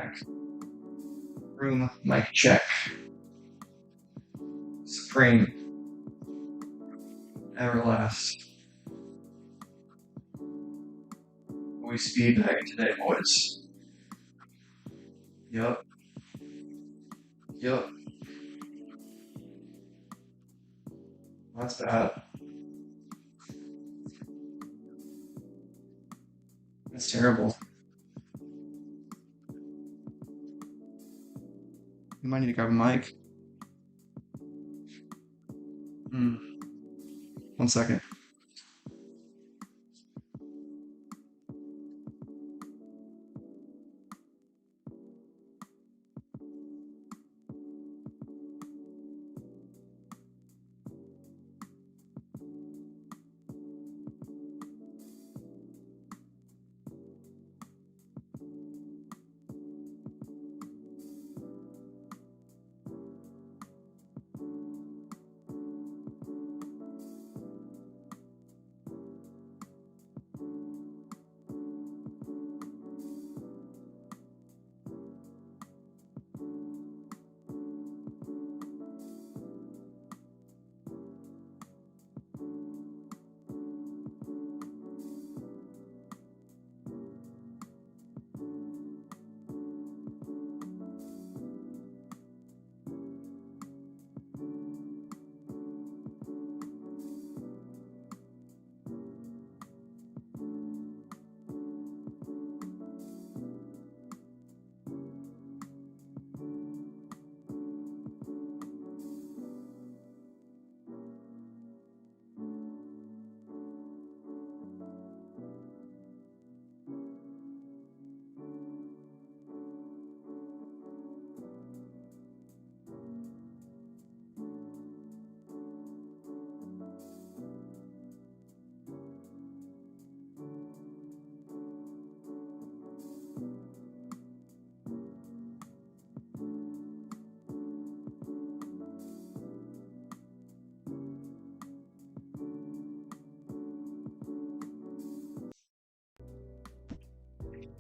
Back. Room mic check. Supreme. Everlast. We speed bag today, boys. Yup. That's bad. That's terrible. You might need to grab a mic. 1 second.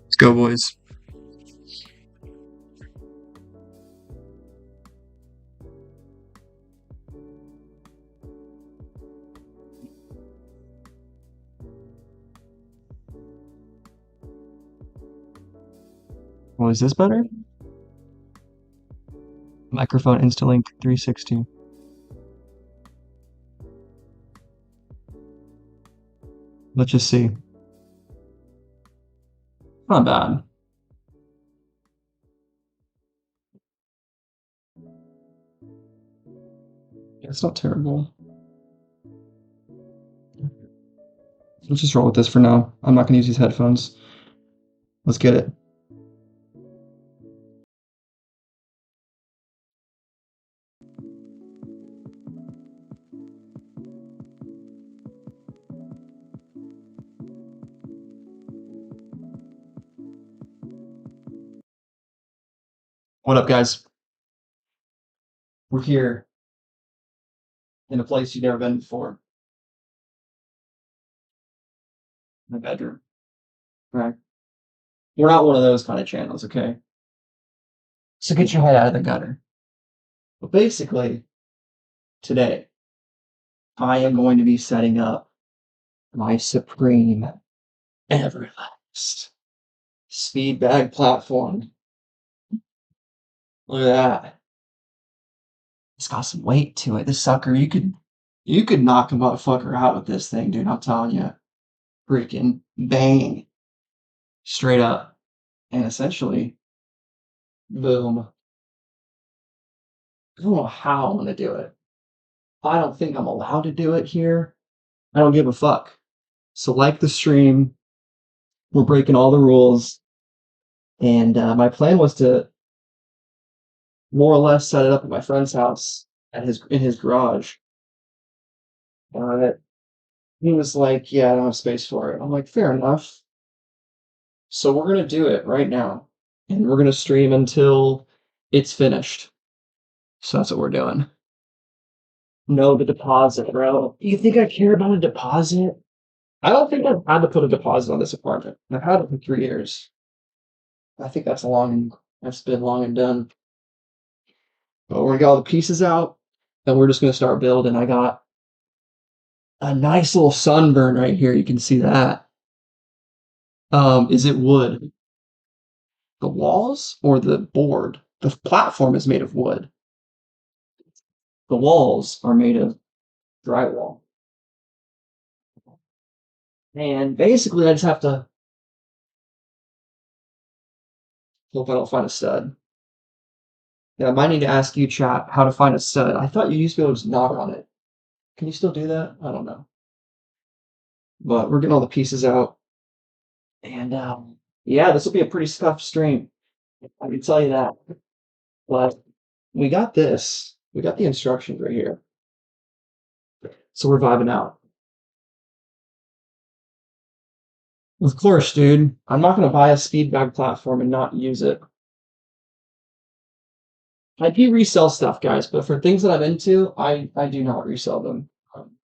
Let's go, boys. Oh, is this better? Microphone Instalink 360. Let's just see. Not bad. Yeah, it's not terrible. Let's just roll with this for now. I'm not going to use these headphones. Let's get it. What up, guys? We're here in a place you've never been before. My bedroom. Right. We're not one of those kind of channels, okay? So get your head out of the gutter. But basically, today, I am going to be setting up my Supreme Everlast Speed Bag platform. Look at that. It's got some weight to it. This sucker, you could knock a motherfucker out with this thing, dude. I'm telling you. Freaking bang. Straight up. And essentially, boom. I don't know how I'm gonna do it. I don't think I'm allowed to do it here. I don't give a fuck. So like the stream, we're breaking all the rules. And my plan was to more or less set it up at my friend's house in his garage. He was like, "Yeah, I don't have space for it." I'm like, "Fair enough." So we're gonna do it right now, and we're gonna stream until it's finished. So that's what we're doing. No, the deposit, bro. You think I care about a deposit? I don't think I've had to put a deposit on this apartment. I've had it for 3 years. I think that's a long That's been long and done. But we're gonna get all the pieces out, and we're just gonna start building. I got a nice little sunburn right here. You can see that. Is it wood? The walls or the board? The platform is made of wood. The walls are made of drywall. And basically, I just have to hope I don't find a stud. Yeah, I might need to ask you, chat, how to find a stud. I thought you used to be able to just knock on it. Can you still do that? I don't know. But we're getting all the pieces out. And yeah, this will be a pretty tough stream. I can tell you that. But we got this. We got the instructions right here. So we're vibing out. Of course, dude. I'm not going to buy a speed bag platform and not use it. I do resell stuff, guys, but for things that I'm into, I do not resell them.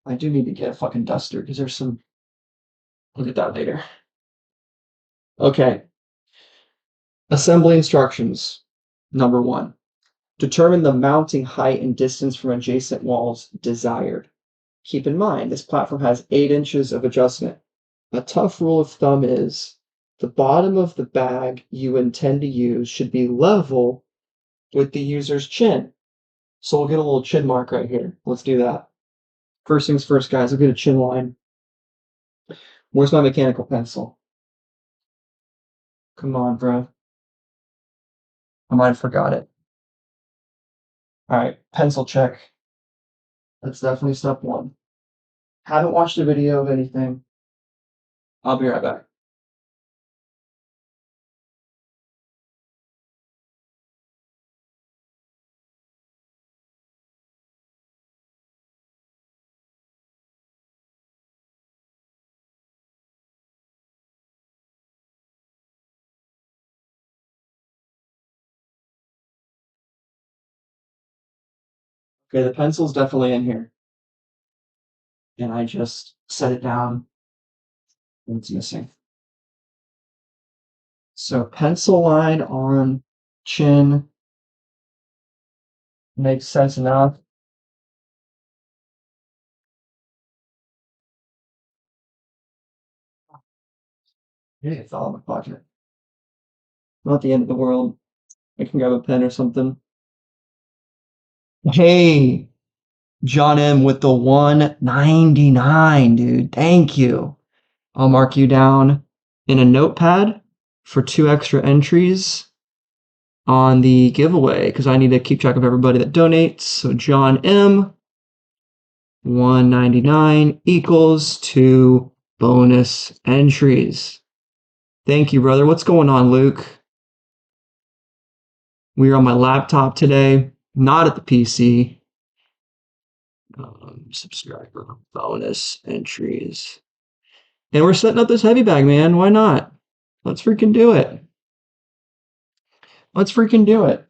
I do need to get a fucking duster because there's some. Look at that later. Okay. Assembly instructions. Number 1. Determine the mounting height and distance from adjacent walls desired. Keep in mind, this platform has 8 inches of adjustment. A tough rule of thumb is the bottom of the bag you intend to use should be level with the user's chin. So we'll get a little chin mark right here. Let's do that. First things first, guys, I'll get a chin line. Where's my mechanical pencil? Come on, bro. I might have forgot it. All right, pencil check. That's definitely step 1. Haven't watched a video of anything. I'll be right back. Okay, the pencil's definitely in here. And I just set it down and it's missing. So pencil line on chin makes sense enough. Maybe it's all in my pocket. Not the end of the world. I can grab a pen or something. Hey, John M with the 199, dude. Thank you. I'll mark you down in a notepad for 2 extra entries on the giveaway because I need to keep track of everybody that donates. So John M, 199 equals 2 bonus entries. Thank you, brother. What's going on, Luke? We are on my laptop today, not at the PC. Subscriber bonus entries. And we're setting up this heavy bag, man. Why not? Let's freaking do it. Let's freaking do it.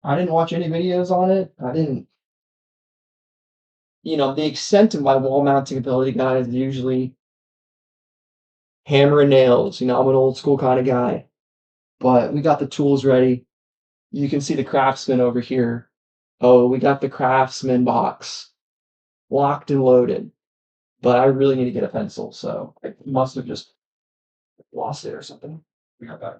I didn't watch any videos on it. I didn't. The extent of my wall mounting ability, guys, is usually hammer and nails. I'm an old school kind of guy. But we got the tools ready. You can see the Craftsman over here. Oh, we got the Craftsman box locked and loaded. But I really need to get a pencil, so I must have just lost it or something. We got back.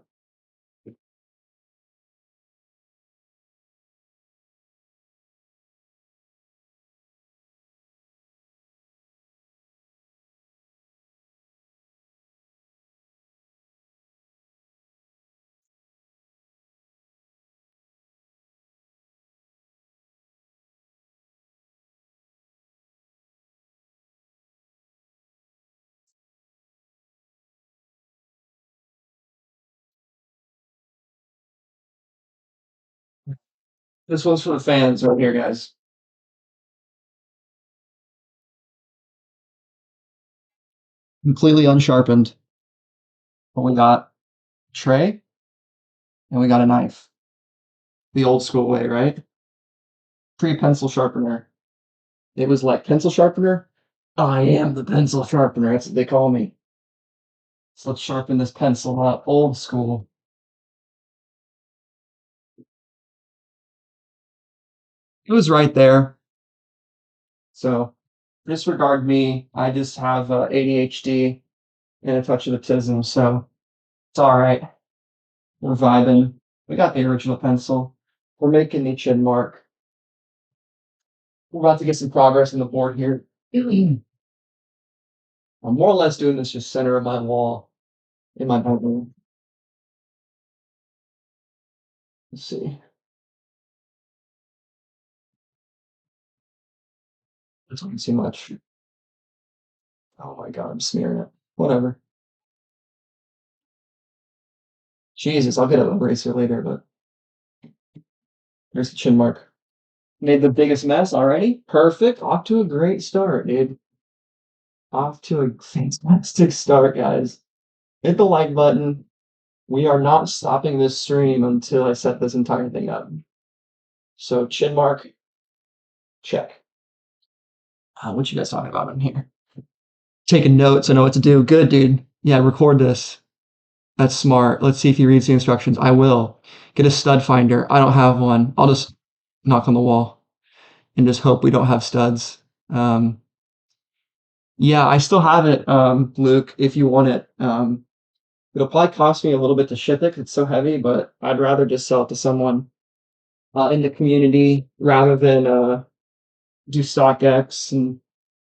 This one's for the fans right here, guys. Completely unsharpened. But we got a tray and we got a knife. The old school way, right? Pre-pencil sharpener. It was like pencil sharpener. I am the pencil sharpener. That's what they call me. So let's sharpen this pencil up. Old school. It was right there. So disregard me. I just have ADHD and a touch of autism, so it's all right. We're vibing. We got the original pencil. We're making the chin mark. We're about to get some progress on the board here. I'm more or less doing this just center of my wall in my bedroom. Let's see. It's not too much. Oh my god, I'm smearing it. Whatever. Jesus, I'll get an eraser later, but there's the chin mark. Made the biggest mess already. Perfect. Off to a great start, dude. Off to a fantastic start, guys. Hit the like button. We are not stopping this stream until I set this entire thing up. So chin mark, check. What you guys talking about in here? Taking notes. I know what to do. Good, dude. Yeah, record this. That's smart. Let's see if he reads the instructions. I will. Get a stud finder. I don't have one. I'll just knock on the wall and just hope we don't have studs. Yeah, I still have it, Luke, if you want it. It'll probably cost me a little bit to ship it 'cause it's so heavy, but I'd rather just sell it to someone in the community rather than do StockX and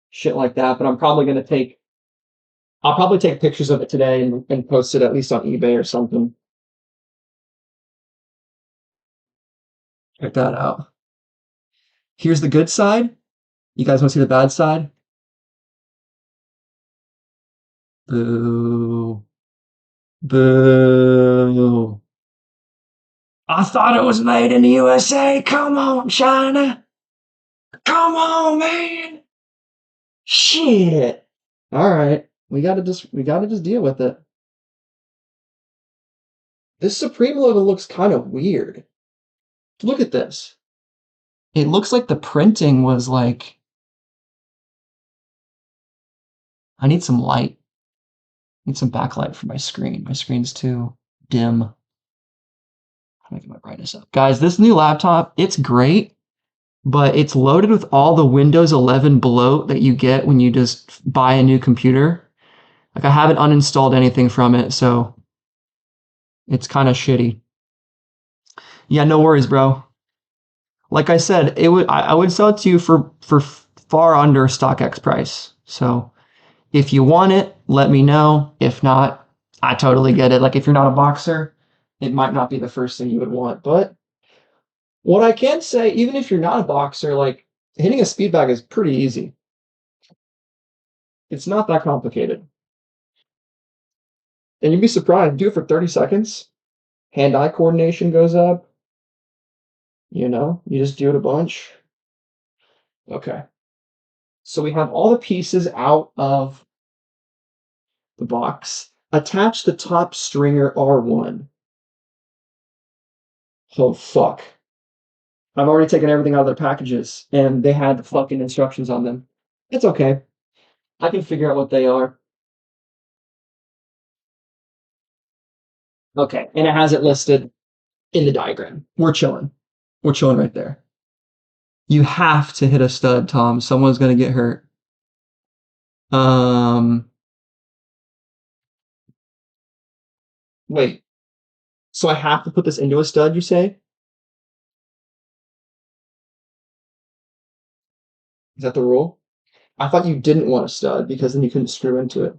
shit like that. But I'll probably take pictures of it today and post it at least on eBay or something. Check that out. Here's the good side. You guys want to see the bad side? Boo. Boo. I thought it was made in the USA. Come on, China. Come on, man. Shit. All right. We gotta just deal with it. This Supreme logo looks kind of weird. Look at this. It looks like the printing was like, I need some light. I need some backlight for my screen. My screen's too dim. I'm gonna get my brightness up. Guys, this new laptop, it's great, but it's loaded with all the Windows 11 bloat that you get when you just buy a new computer. Like I haven't uninstalled anything from it, so it's kind of shitty. Yeah, no worries, bro. Like I said, I would sell it to you for far under StockX price. So if you want it, let me know. If not, I totally get it. Like if you're not a boxer, it might not be the first thing you would want. But what I can say, even if you're not a boxer, like hitting a speed bag is pretty easy. It's not that complicated. And you'd be surprised. Do it for 30 seconds. Hand-eye coordination goes up. You know, you just do it a bunch. Okay. So we have all the pieces out of the box. Attach the top stringer R1. Oh, fuck. I've already taken everything out of their packages, and they had the fucking instructions on them. It's okay. I can figure out what they are. Okay, and it has it listed in the diagram. We're chilling. We're chilling right there. You have to hit a stud, Tom. Someone's gonna get hurt. Wait. So I have to put this into a stud, you say? Is that the rule? I thought you didn't want a stud because then you couldn't screw into it.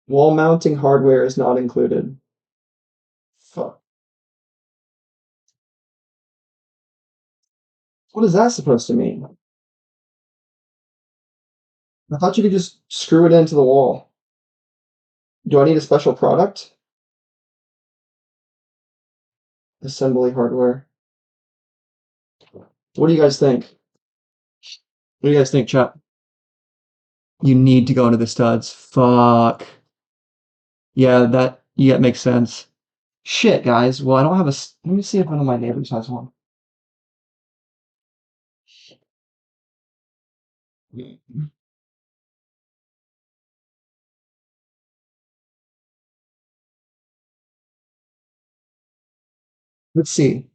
Wall mounting hardware is not included. Fuck. What is that supposed to mean? I thought you could just screw it into the wall. Do I need a special product? Assembly hardware. What do you guys think? What do you guys think, chat? You need to go into the studs. Fuck. Yeah, that makes sense. Shit, guys. Well, I don't have a. Let me see if one of my neighbors has one. Let's see.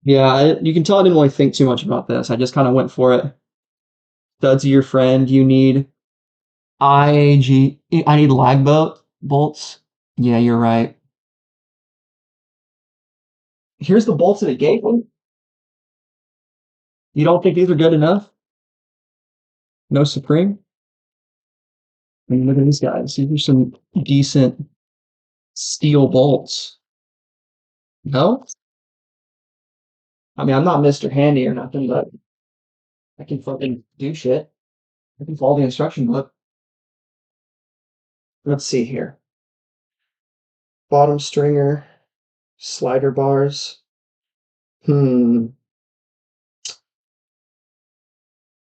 Yeah, you can tell I didn't really think too much about this. I just kind of went for it. Studs are your friend. You need I need lag bolts. Yeah, you're right. Here's the bolts that it gave me. You don't think these are good enough? No Supreme? I mean, look at these guys. These are some decent steel bolts. No? I mean, I'm not Mr. Handy or nothing, but I can fucking do shit. I can follow the instruction book. Let's see here. Bottom stringer, slider bars. Hmm.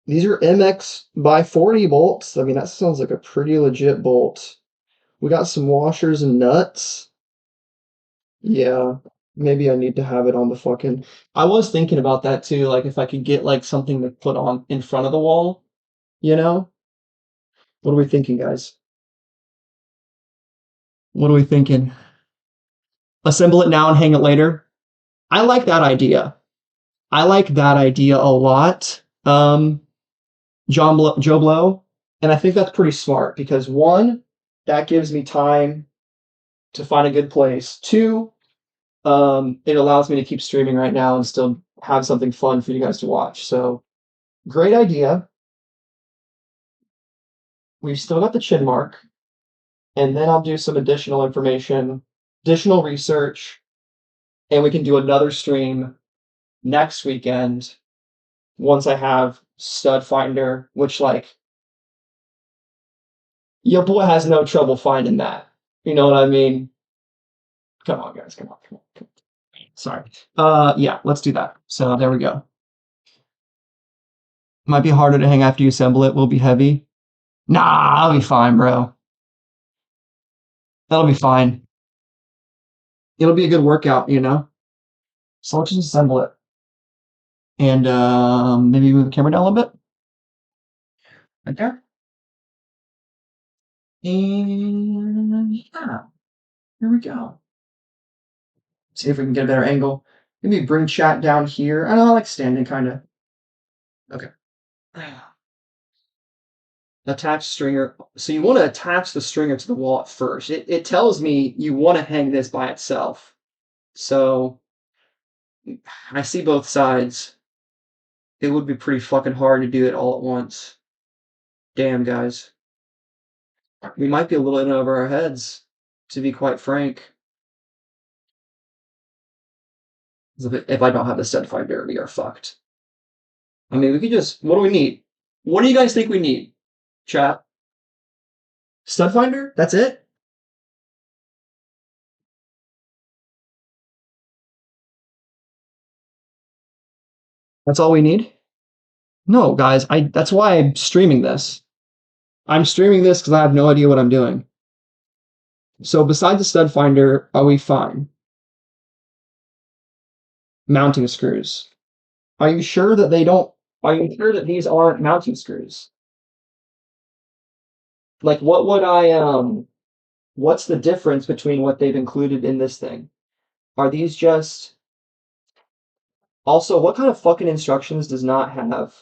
These are MX by 40 bolts. I mean, that sounds like a pretty legit bolt. We got some washers and nuts. Yeah, maybe I need to have it on the fucking. I was thinking about that too, like if I could get like something to put on in front of the wall, you know? What are we thinking, guys? What are we thinking? Assemble it now and hang it later? I like that idea. I like that idea a lot. Joe Blow, and I think that's pretty smart because one, that gives me time to find a good place. Two, it allows me to keep streaming right now and still have something fun for you guys to watch. So great idea. We've still got the chin mark, and then I'll do some additional information, additional research, and we can do another stream next weekend once I have Stud Finder, which like your boy has no trouble finding that. You know what I mean? Come on, guys. Come on. Come on. Come on. Sorry. Yeah, let's do that. So there we go. Might be harder to hang after you assemble it. Will be heavy. Nah, I'll be fine, bro. That'll be fine. It'll be a good workout, you know? So let's just assemble it. And maybe move the camera down a little bit. Right there. And yeah, here we go. See if we can get a better angle. Maybe bring chat down here. I know I like standing kind of. Okay. Attach stringer. So you want to attach the stringer to the wall at first. It tells me you want to hang this by itself. So I see both sides. It would be pretty fucking hard to do it all at once. Damn, guys. We might be a little in over our heads, to be quite frank. If I don't have the stud finder, we are fucked. I mean, we could just. What do we need? What do you guys think we need? Chat. Stud finder? That's it? That's all we need? No, guys. That's why I'm streaming this. I'm streaming this because I have no idea what I'm doing. So besides the stud finder, are we fine? Mounting screws. Are you sure that they don't? Are you sure that these aren't mounting screws? Like, what would what's the difference between what they've included in this thing? Are these just. Also, what kind of fucking instructions does not have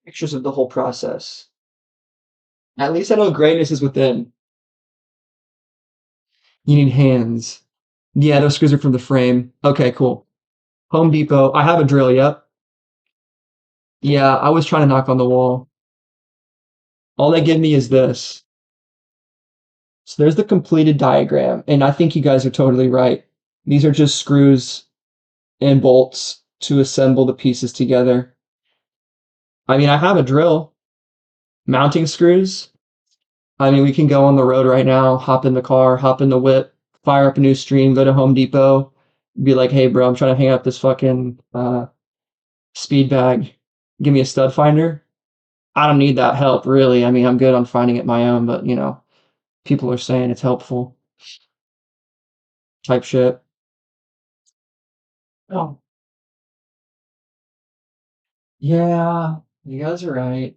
pictures of the whole process? At least I know greatness is within. You need hands. Yeah, those screws are from the frame. Okay, cool. Home Depot. I have a drill, yep. Yeah, I was trying to knock on the wall. All they give me is this. So there's the completed diagram, and I think you guys are totally right. These are just screws and bolts to assemble the pieces together. I mean, I have a drill. Mounting screws. I mean, we can go on the road right now, hop in the car, hop in the whip, fire up a new stream, go to Home Depot, be like, hey, bro, I'm trying to hang up this fucking speed bag. Give me a stud finder. I don't need that help, really. I mean, I'm good on finding it my own, but, you know, people are saying it's helpful. Type shit. Oh, yeah, you guys are right.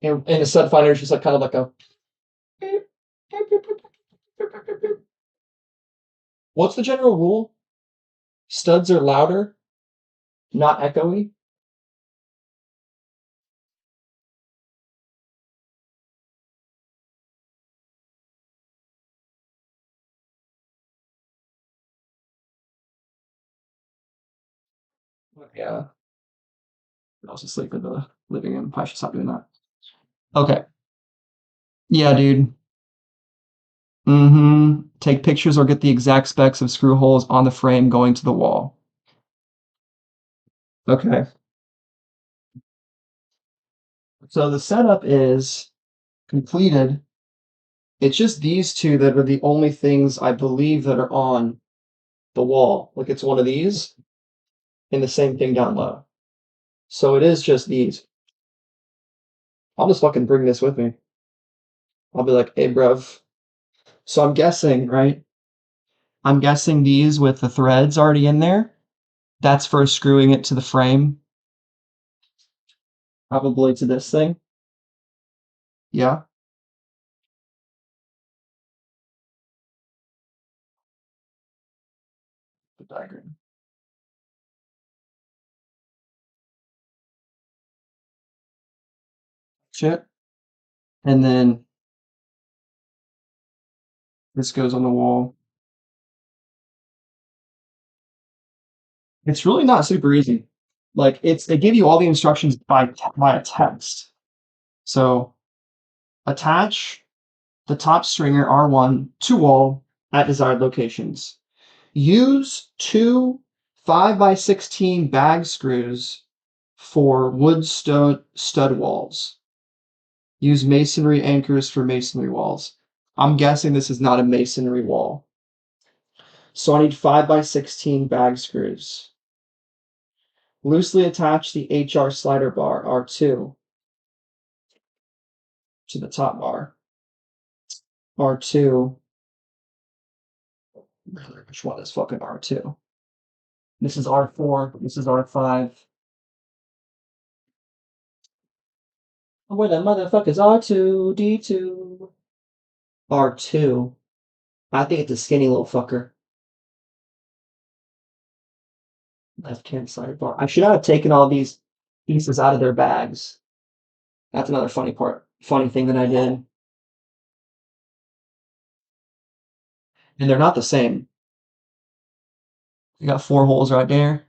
And the stud finder is just like kind of like a. What's the general rule? Studs are louder, not echoey. Yeah, I was asleep in the living room. I should stop doing that. Okay. Yeah, dude. Mm-hmm. Take pictures or get the exact specs of screw holes on the frame going to the wall. Okay. So the setup is completed. It's just these two that are the only things I believe that are on the wall. Like it's one of these and the same thing down low. So it is just these. I'll just fucking bring this with me. I'll be like, hey, bruv. So I'm guessing, right? I'm guessing these with the threads already in there. That's for screwing it to the frame. Probably to this thing. Yeah. The diagram. Shit. And then this goes on the wall. It's really not super easy. Like they give you all the instructions by a text. So attach the top stringer R1 to wall at desired locations. Use two 5x16 bag screws for wood stud walls. Use masonry anchors for masonry walls. I'm guessing this is not a masonry wall. So I need 5x16 bag screws. Loosely attach the HR slider bar R2 to the top bar. R2. Which one is fucking R2? This is R4. This is R5. Where the motherfuckers R2D2? R2. I think it's a skinny little fucker. Left-hand side bar. I should have taken all these pieces out of their bags. That's another funny thing that I did. And they're not the same. You got 4 holes right there.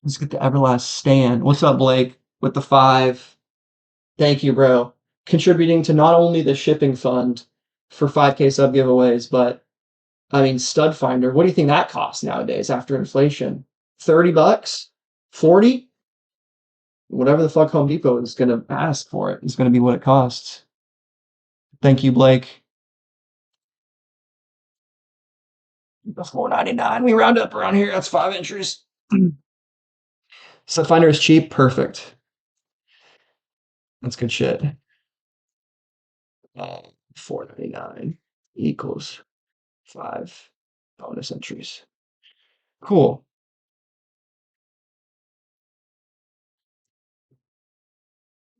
Let's get the Everlast stand. What's up, Blake? With the 5. Thank you, bro. Contributing to not only the shipping fund for 5K sub giveaways, but I mean, Stud Finder. What do you think that costs nowadays after inflation? $30? 40? Whatever the fuck Home Depot is going to ask for it is going to be what it costs. Thank you, Blake. The $4.99. We round up around here. That's 5 inches. Stud Finder is cheap. Perfect. That's good shit. $4.99 equals 5 bonus entries. Cool.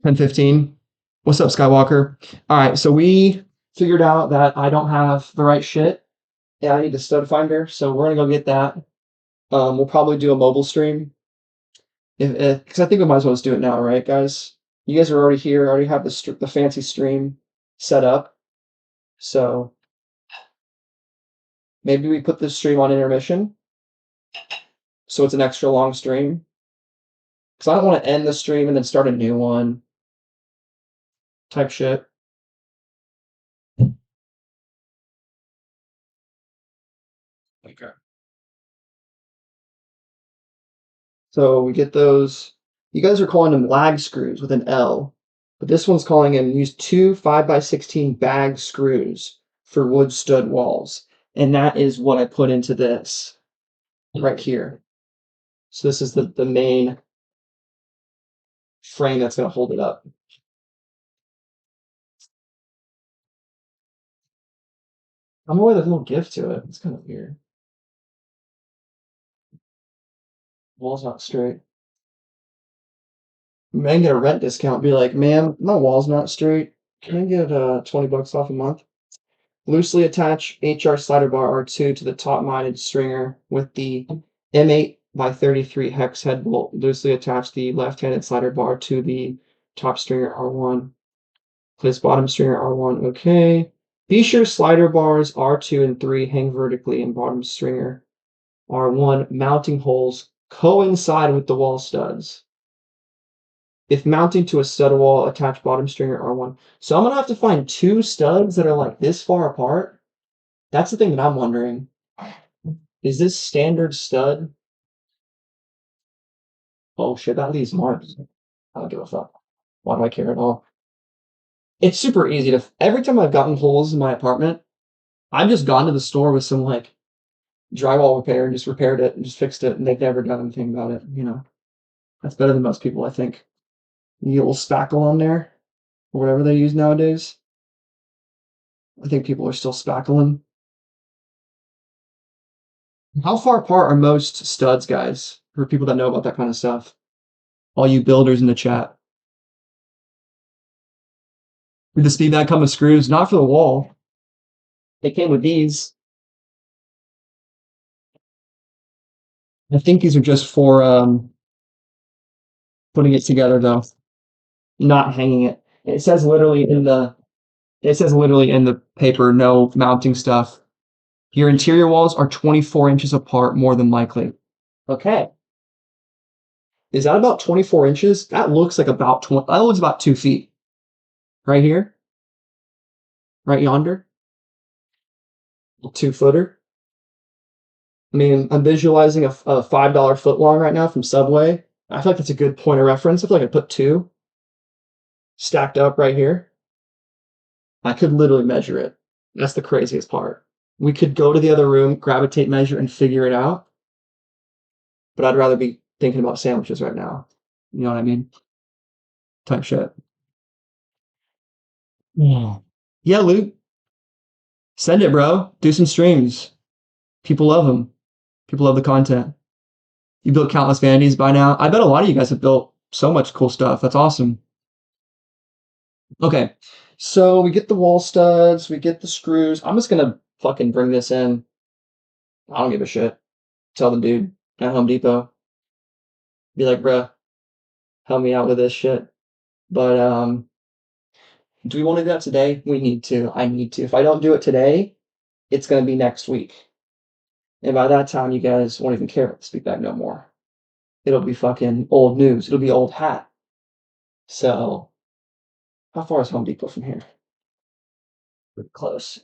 10:15. What's up, Skywalker? All right, so we figured out that I don't have the right shit. Yeah, I need the Stud Finder, so we're gonna go get that. We'll probably do a mobile stream, if because I think we might as well just do it now, right, guys? You guys are already here, already have the fancy stream set up, so maybe we put this stream on intermission, so it's an extra long stream. Because I don't want to end the stream and then start a new one, type shit. Okay. So we get those. You guys are calling them lag screws with an L, but this one's calling them use two 5x16 bag screws for wood stud walls. And that is what I put into this right here. So this is the main frame that's going to hold it up. I'm aware there's no gift to it. It's kind of weird. Wall's not straight. Man, get a rent discount. Be like, ma'am, my wall's not straight. Can I get $20 off a month? Loosely attach HR slider bar R2 to the top-mounted stringer with the M8 by 33 hex head bolt. Loosely attach the left-handed slider bar to the top stringer R1. Place bottom stringer R1. Okay. Be sure slider bars R2 and 3 hang vertically in bottom stringer R1. Mounting holes coincide with the wall studs. If mounting to a stud wall, attach bottom stringer R1. So I'm gonna have to find two studs that are like this far apart. That's the thing that I'm wondering. Is this standard stud? Oh shit, that leaves marks. I don't give a fuck. Why do I care at all? It's super easy to. Every time I've gotten holes in my apartment, I've just gone to the store with some like drywall repair and just repaired it and just fixed it, and they've never done anything about it. You know, that's better than most people, I think. You get a little spackle on there, or whatever they use nowadays. I think people are still spackling. How far apart are most studs, guys? For people that know about that kind of stuff. All you builders in the chat. Did the speed bag come with screws? Not for the wall. They came with these. I think these are just for putting it together though, not hanging it. It says literally in the paper, no mounting stuff. Your interior walls are 24 inches apart, more than likely. Okay. Is that about 24 inches? That looks like about 20. That looks about 2 feet. Right here. Right yonder. 2-footer. I mean, I'm visualizing a $5 foot long right now from Subway. I feel like that's a good point of reference. I feel like I put two stacked up right here. I could literally measure it. That's the craziest part. We could go to the other room, grab a tape measure, and figure it out. But I'd rather be thinking about sandwiches right now. You know what I mean? Type shit. Yeah. Yeah, Luke. Send it, bro. Do some streams. People love them. People love the content. You built countless vanities by now. I bet a lot of you guys have built so much cool stuff. That's awesome. Okay. So we get the wall studs, we get the screws. I'm just gonna fucking bring this in. I don't give a shit. Tell the dude at Home Depot. Be like, bruh, help me out with this shit. But do we want to do that today? We need to. I need to. If I don't do it today, it's gonna be next week. And by that time, you guys won't even care about the speak back no more. It'll be fucking old news. It'll be old hat. So, how far is Home Depot from here? Pretty close.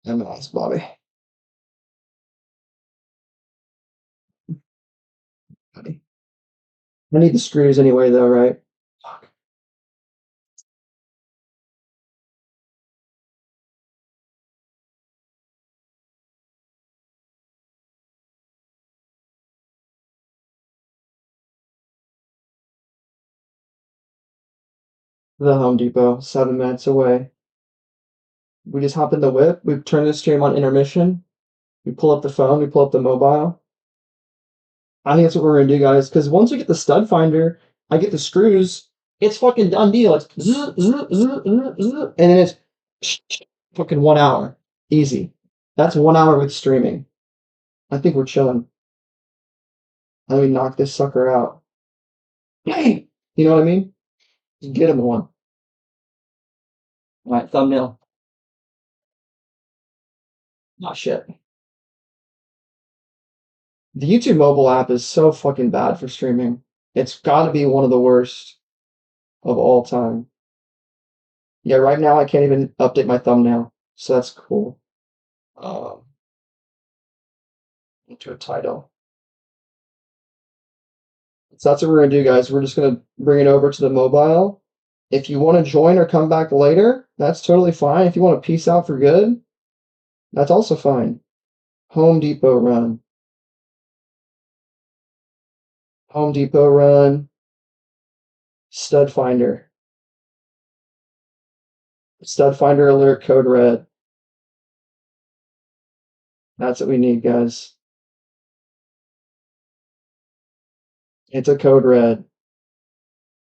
I'm gonna ask Bobby. Buddy. I need the screws anyway, though, right? Fuck. The Home Depot, 7 minutes away. We just hop in the whip. We turn the stream on intermission. We pull up the phone. We pull up the mobile. I think that's what we're gonna do, guys. Because once we get the stud finder, I get the screws. It's fucking done deal. It's zzz, zzz, zzz, zzz, zzz, and then it's fucking 1 hour, easy. That's 1 hour with streaming. I think we're chilling. Let me knock this sucker out. Hey, you know what I mean? Just get him one. All right, thumbnail. Oh shit. The YouTube mobile app is so fucking bad for streaming. It's got to be one of the worst of all time. Yeah, right now I can't even update my thumbnail, so that's cool. Into a title. So that's what we're gonna do, guys. We're just gonna bring it over to the mobile. If you want to join or come back later, that's totally fine. If you want to peace out for good, that's also fine. Home Depot run. Home Depot run. Stud finder. Stud finder alert code red. That's what we need, guys. It's a code red.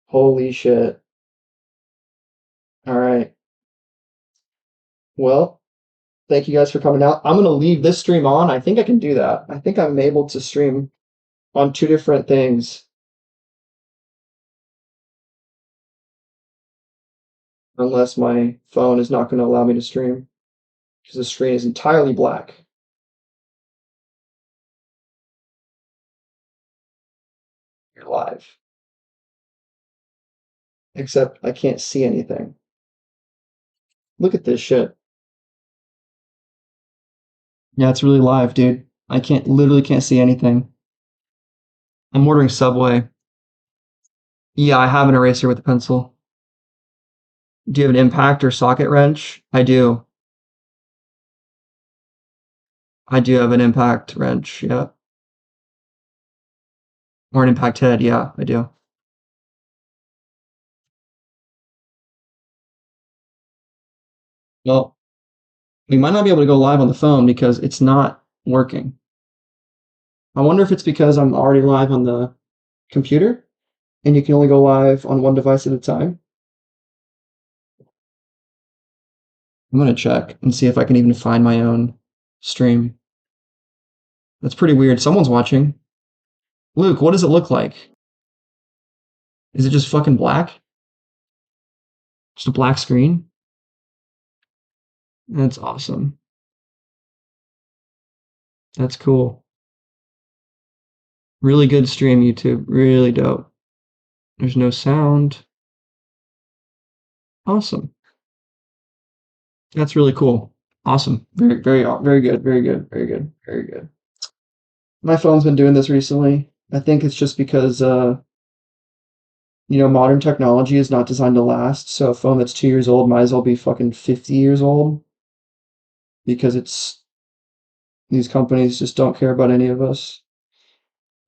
Holy shit. All right. Well, thank you guys for coming out. I'm going to leave this stream on. I think I can do that. I think I'm able to stream on 2 different things. Unless my phone is not going to allow me to stream. Because the screen is entirely black. You're live. Except I can't see anything. Look at this shit. Yeah, it's really live, dude. I literally can't see anything. I'm ordering Subway. Yeah, I have an eraser with a pencil. Do you have an impact or socket wrench? I do. I do have an impact wrench, yeah. Or an impact head, yeah, I do. Well, we might not be able to go live on the phone because it's not working. I wonder if it's because I'm already live on the computer and you can only go live on one device at a time. I'm gonna check and see if I can even find my own stream. That's pretty weird. Someone's watching. Luke, what does it look like? Is it just fucking black? Just a black screen? That's awesome. That's cool. Really good stream, YouTube. Really dope. There's no sound. Awesome. That's really cool. Awesome. Very, very, very good. Very good. Very good. Very good. My phone's been doing this recently. I think it's just because, modern technology is not designed to last. So a phone that's 2 years old might as well be fucking 50 years old because these companies just don't care about any of us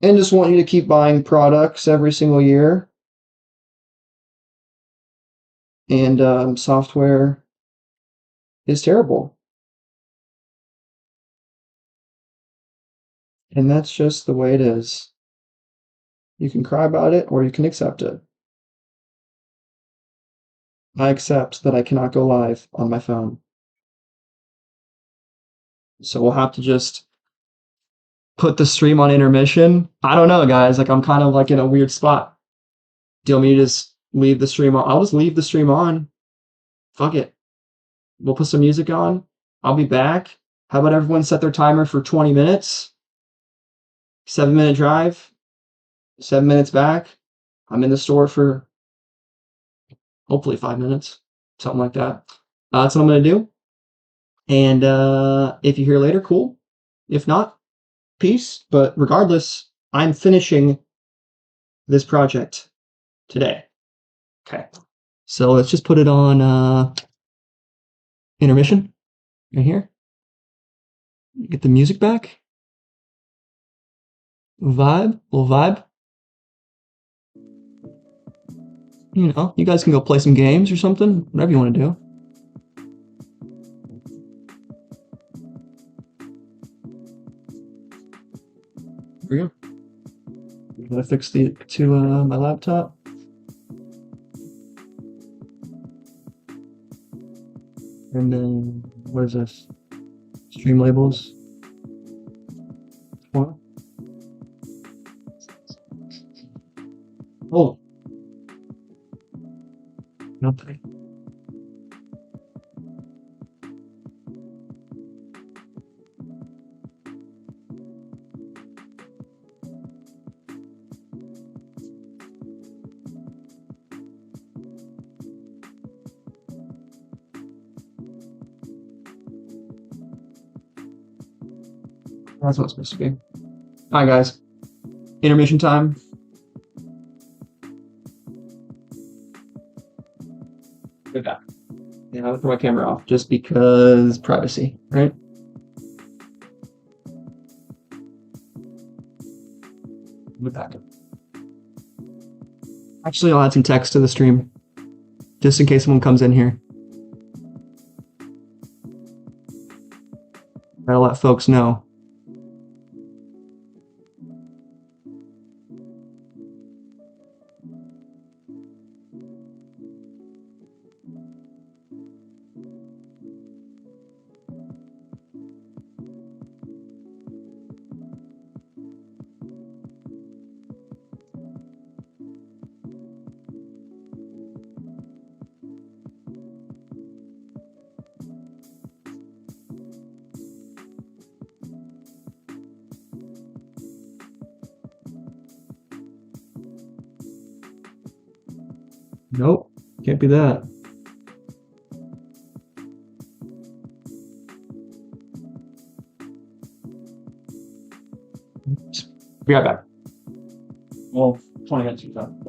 and just want you to keep buying products every single year. And software is terrible. And that's just the way it is. You can cry about it or you can accept it. I accept that I cannot go live on my phone. So we'll have to just put the stream on intermission. I don't know, guys. Like, I'm kind of like in a weird spot. Do you want me to just leave the stream on? I'll just leave the stream on. Fuck it. We'll put some music on. I'll be back. How about everyone set their timer for 20 minutes? 7-minute drive. 7 minutes back. I'm in the store for hopefully 5 minutes. Something like that. That's what I'm going to do. And if you're here later, cool. If not, peace. But regardless, I'm finishing this project today. Okay. So let's just put it on intermission right here. Get the music back. Vibe, little vibe. You guys can go play some games or something, whatever you want to do. Here we go. Gotta fix the to my laptop. And then what is this? Stream labels. What? Oh. Nothing. That's what it's supposed to be. Alright, guys. Intermission time. Okay. Yeah, I'll throw my camera off just because privacy, right? Move back. Actually, I'll add some text to the stream just in case someone comes in here. I'll let folks know. Nope, can't be that. Be right back. Well, 20 minutes is done.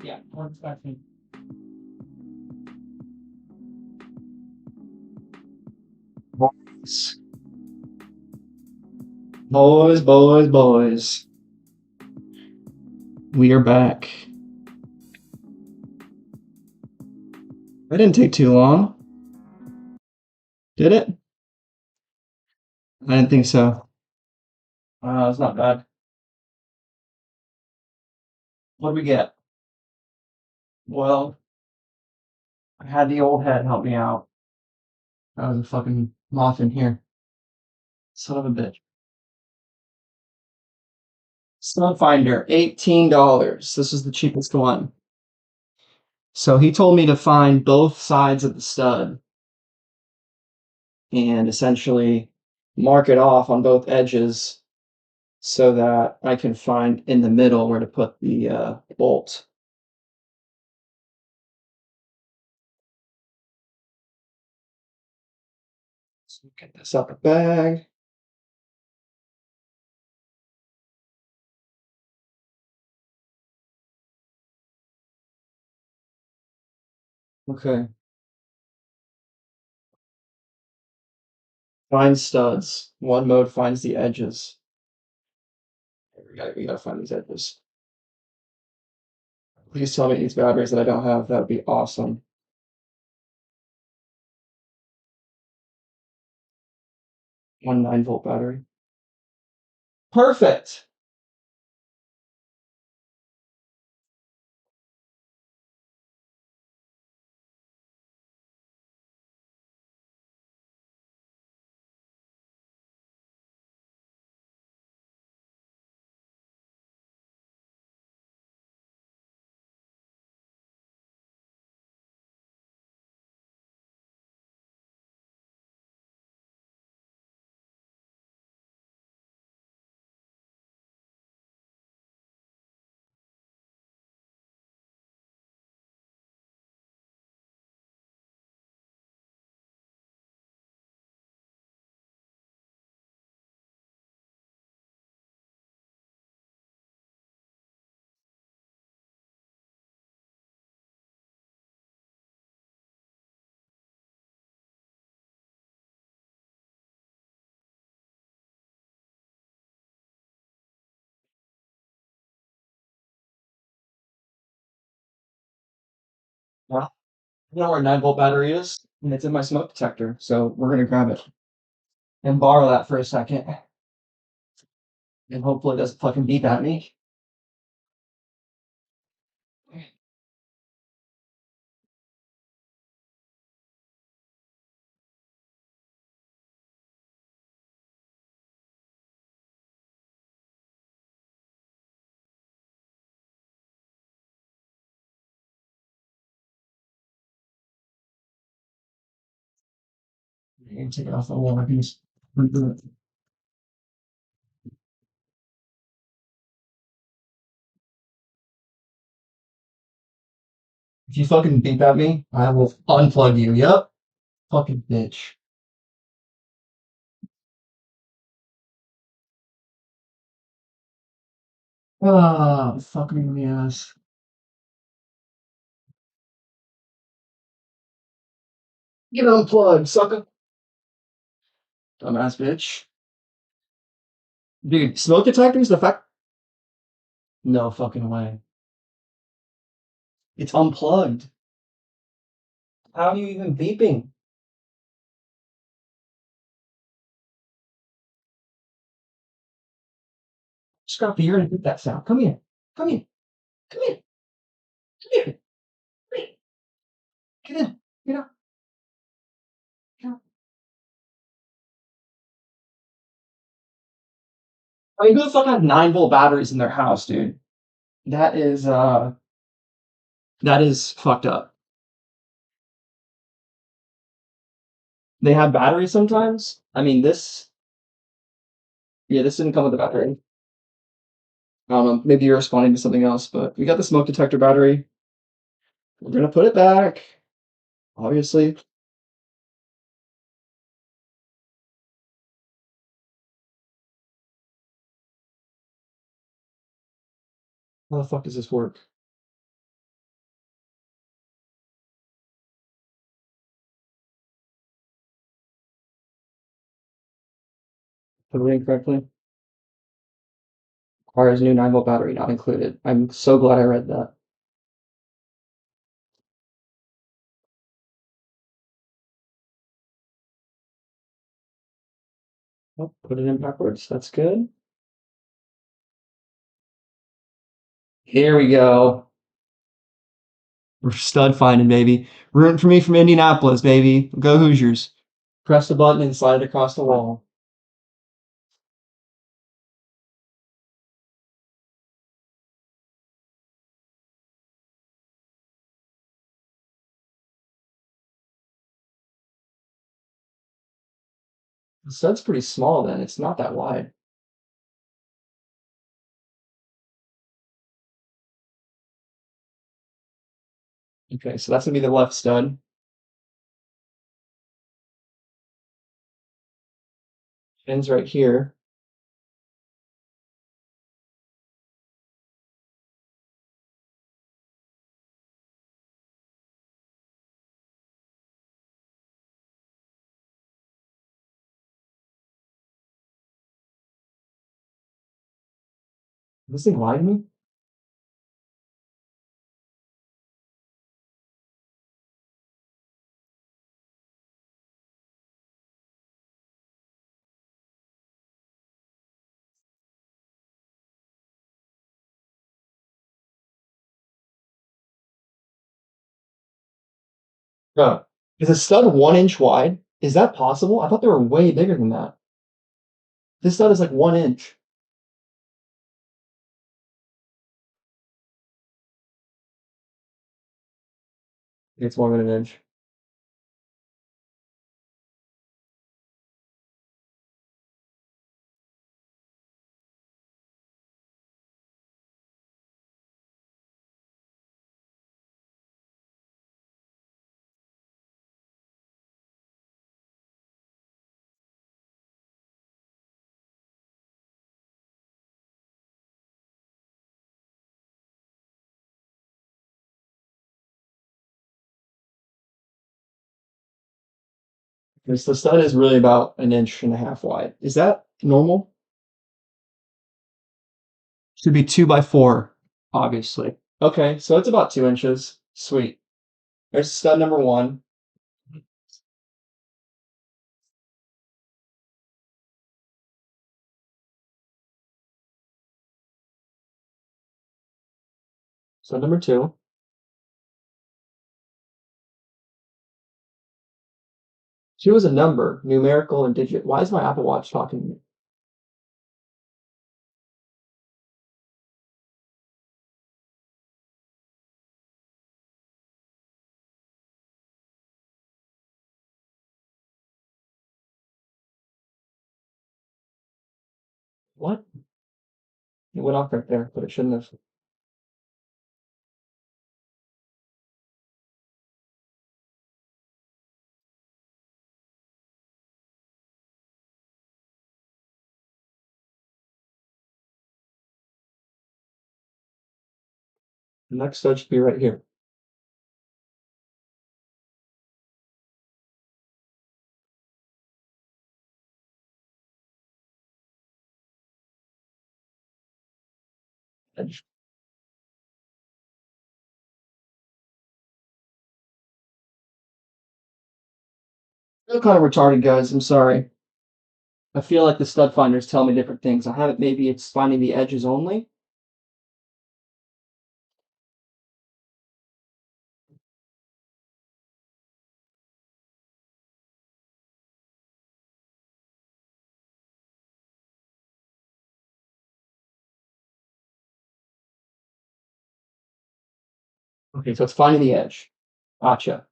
Yeah, more inspection. Boys, boys. We are back. That didn't take too long, did it? I didn't think so. It's not bad. What do we get? Well, I had the old head help me out. That was a fucking moth in here. Son of a bitch. Stud finder, $18. This is the cheapest one. So he told me to find both sides of the stud and essentially mark it off on both edges so that I can find in the middle where to put the bolt. So get this out the bag. Okay. Find studs. One mode finds the edges. We gotta find these edges. Please tell me these batteries that I don't have. That would be awesome. One 9-volt battery. Perfect. Well, you know where a 9-volt battery is? And it's in my smoke detector. So we're gonna grab it and borrow that for a second. And hopefully it doesn't fucking beep at me. And take it off the wall. I can just redo it. If you fucking beep at me, I will unplug you. Yep. Fucking bitch. Ah, fucking in the ass. Get unplugged, sucker. Dumbass bitch. Dude, smoke detectors, the fact. No fucking way. It's unplugged. How are you even beeping? Scruffy, you're gonna get that sound. Come here. Come here. Come here. Come here. Come here. Get in. Get out. Get out. I mean, who the fuck has 9-volt batteries in their house, dude? That is fucked up. They have batteries sometimes. I mean, this didn't come with a battery. I don't know. Maybe you're responding to something else, but we got the smoke detector battery. We're gonna put it back, obviously. How the fuck does this work? Put it in correctly. Requires new 9-volt battery not included. I'm so glad I read that. Oh, put it in backwards. That's good. Here we go. We're stud finding, baby. Rooting for me from Indianapolis, baby. Go Hoosiers. Press the button and slide it across the wall. The stud's pretty small then. It's not that wide. Okay, so that's gonna be the left stud. Ends right here. Is this thing lying to me? No. Is a stud 1 inch wide? Is that possible? I thought they were way bigger than that. This stud is like 1 inch. It's more than an inch. Because the stud is really about 1.5 inches wide. Is that normal? Should be 2 by 4, obviously. Okay, so it's about 2 inches. Sweet. There's stud number one. Stud number two. Two is a number, numerical and digit. Why is my Apple Watch talking to me? What? It went off right there, but it shouldn't have. The next stud should be right here. Edge. I feel kind of retarded, guys. I'm sorry. I feel like the stud finders tell me different things. I have it. Maybe it's finding the edges only. Okay, so it's finding the edge. Gotcha.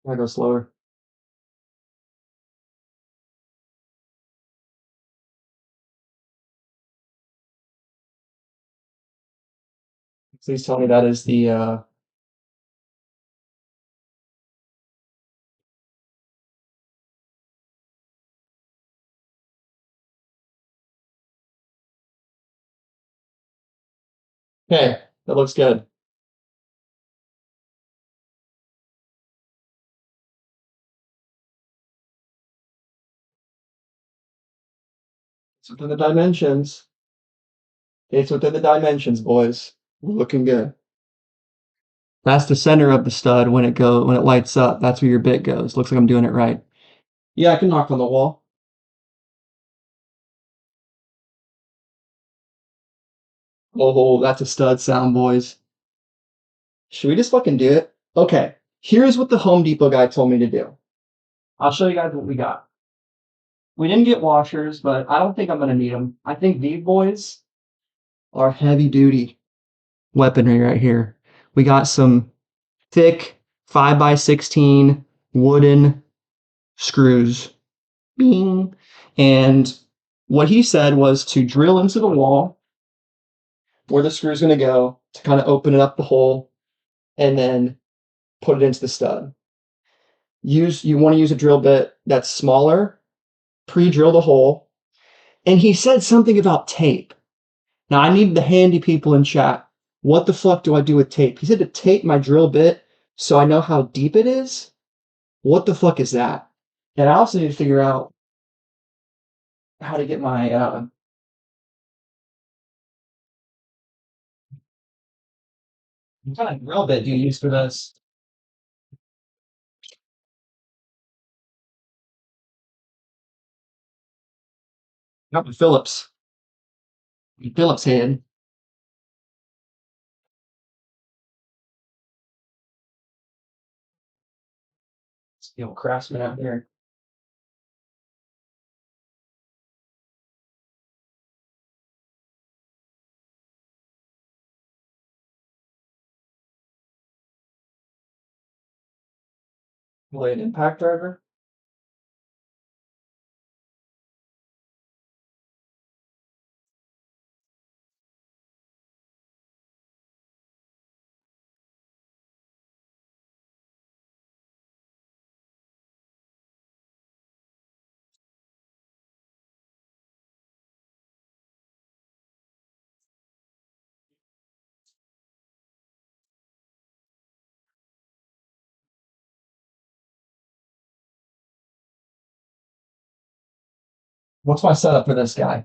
I go slower. Please tell me that is the okay, that looks good. It's within the dimensions. It's within the dimensions, boys. We're looking good. That's the center of the stud when it lights up. That's where your bit goes. Looks like I'm doing it right. Yeah, I can knock on the wall. Oh, that's a stud sound, boys. Should we just fucking do it? Okay, here's what the Home Depot guy told me to do. I'll show you guys what we got. We didn't get washers, but I don't think I'm gonna need them. I think these boys are heavy duty weaponry right here. We got some thick 5x16 wooden screws. Bing. And what he said was to drill into the wall where the screw is going to go to kind of open it up the hole and then put it into the stud. You want to use a drill bit that's smaller, pre-drill the hole. And he said something about tape. Now I need the handy people in chat. What the fuck do I do with tape? He said to tape my drill bit so I know how deep it is. What the fuck is that? And I also need to figure out how to get my what kind of drill bit do you use for this? Got my Phillips. Phillips head. It's the old Craftsman out here. Really an impact driver. What's my setup for this guy?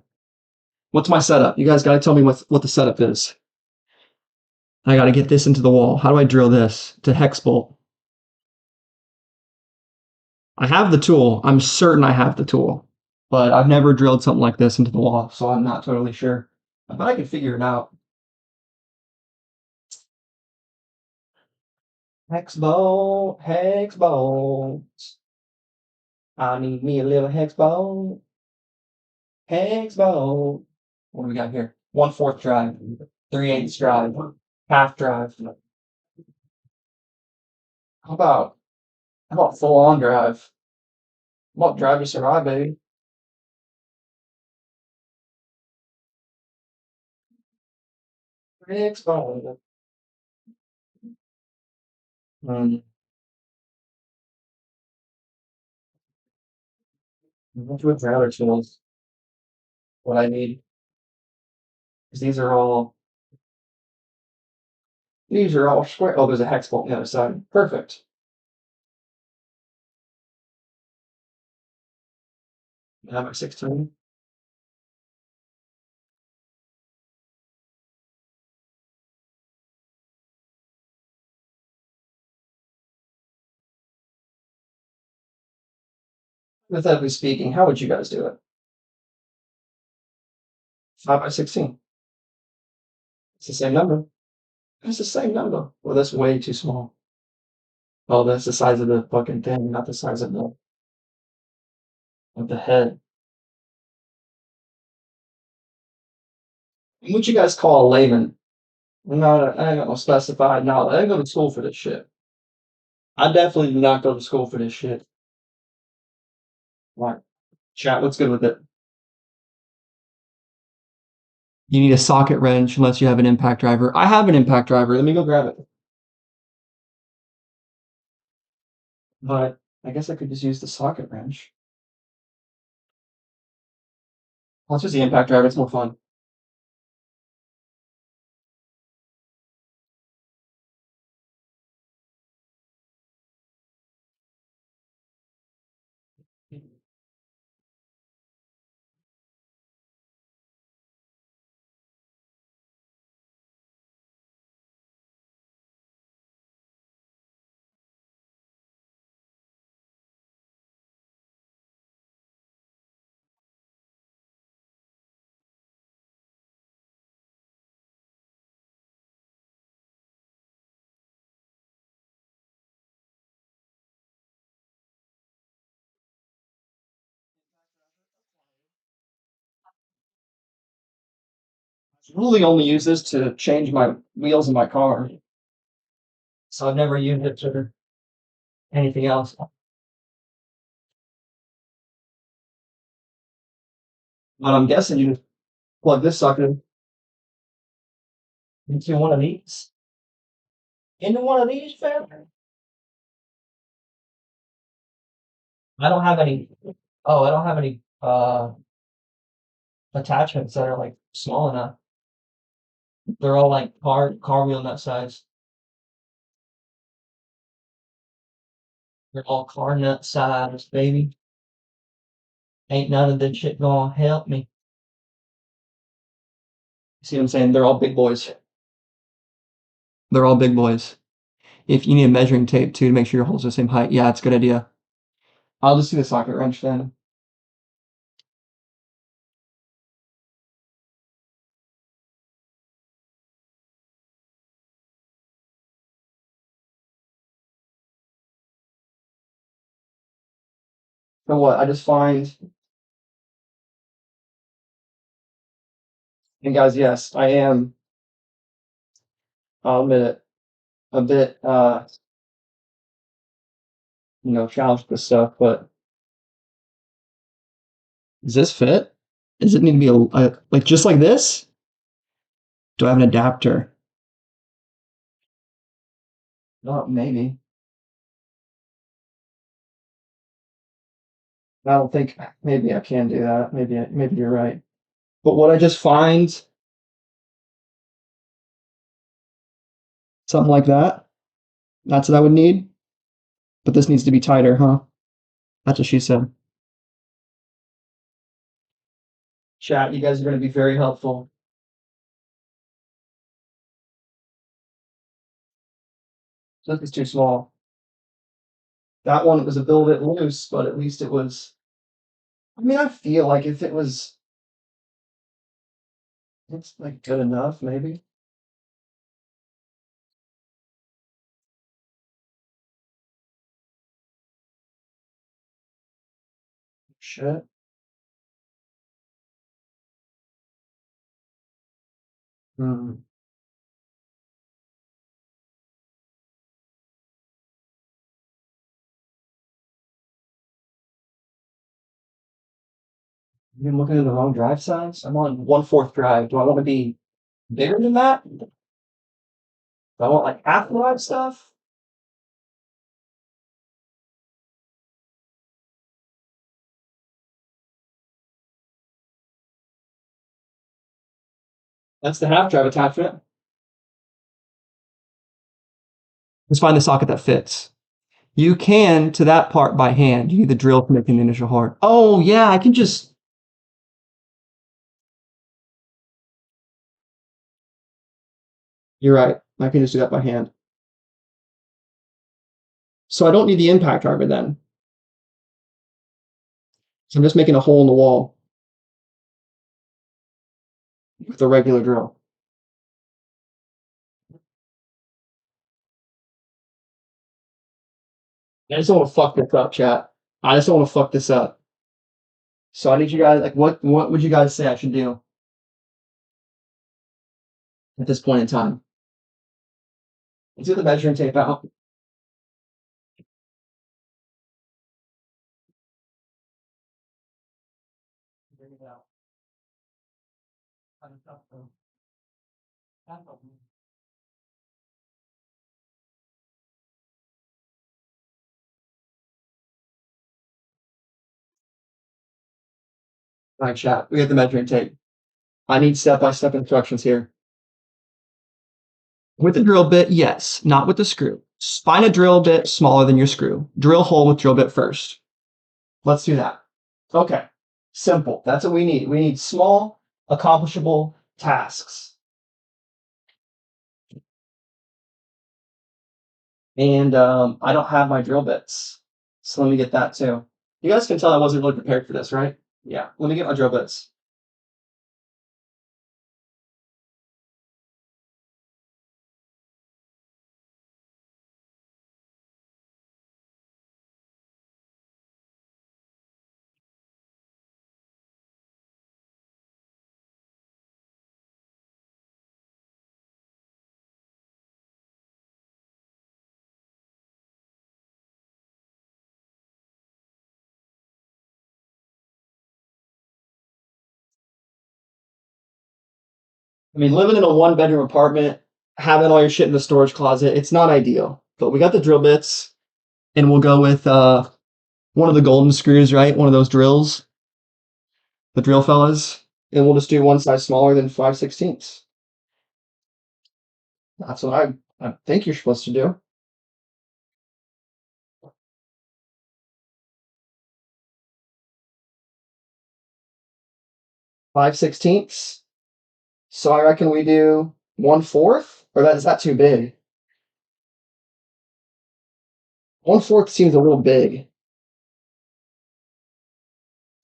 What's my setup? You guys gotta tell me what the setup is. I gotta get this into the wall. How do I drill this to hex bolt? I have the tool. I'm certain I have the tool, but I've never drilled something like this into the wall, so I'm not totally sure. But I can figure it out. Hex bolt, hex bolt. I need me a little hex bolt, hex bolt. What do we got here? 1/4 drive, 3/8 drive, half drive. How about full on drive? How about drive to survive, baby? Hex bolt. Hmm. Which one's the other tools? What I need? Because these are all square. Oh, there's a hex bolt on the other side. Perfect. Have my 16. Hypothetically speaking, how would you guys do it? 5x16. It's the same number. It's the same number. Well, that's way too small. Oh, that's the size of the fucking thing, not the size of the head. What you guys call a layman? No, I ain't got no specified knowledge. I ain't going to school for this shit. I definitely do not go to school for this shit. Like, chat, what's good with it? You need a socket wrench unless you have an impact driver. I have an impact driver. Let me go grab it. But I guess I could just use the socket wrench. Let's use the impact driver. It's more fun. I really only use this to change my wheels in my car. So I've never used it for anything else. But I'm guessing you just plug this sucker into one of these. Into one of these, fam? I don't have any. Oh, I don't have any attachments that are like small enough. They're all like car wheel nut size. They're all car nut size, baby. Ain't none of this shit gonna help me. See what I'm saying? They're all big boys. They're all big boys. If you need a measuring tape too to make sure your holes are the same height, yeah, it's a good idea. I'll just do the socket wrench then. So what? I just find, and guys, yes, I am. I'll admit it. A bit, challenged with stuff, but does this fit? Does it need to be like just like this? Do I have an adapter? No, maybe. I don't think maybe I can do that. Maybe you're right. But what I just find something like that. That's what I would need. But this needs to be tighter, huh? That's what she said. Chat, you guys are going to be very helpful. So this is too small. That one was a little bit loose, but at least it was. I mean, I feel like if it was, it's like good enough, maybe. Shit. Hmm. I'm looking at the wrong drive size. I'm on 1/4 drive. Do I want to be bigger than that? Do I want like half the drive stuff? That's the half drive attachment. Let's find the socket that fits. You can to that part by hand. You need the drill to make the initial hard. Oh yeah, I can just. You're right. I can just do that by hand. So I don't need the impact driver then. So I'm just making a hole in the wall with a regular drill. I just don't want to fuck this up, chat. I just don't want to fuck this up. So I need you guys, like, what would you guys say I should do at this point in time? Let's get the measuring tape out. All right, chat. We have the measuring tape. I need step-by-step instructions here. With the drill bit, yes, not with the screw. Find a drill bit smaller than your screw. Drill hole with drill bit first. Let's do that. Okay. Simple. That's what we need. We need small, accomplishable tasks. And I don't have my drill bits. So let me get that too. You guys can tell I wasn't really prepared for this, right? Yeah. Let me get my drill bits. I mean, living in a one-bedroom apartment, having all your shit in the storage closet, it's not ideal. But we got the drill bits, and we'll go with one of the golden screws, right? One of those drills, the drill fellas. And we'll just do one size smaller than 5/16. That's what I think you're supposed to do. 5/16. So I reckon we do 1/4, or is that too big? 1/4 seems a little big.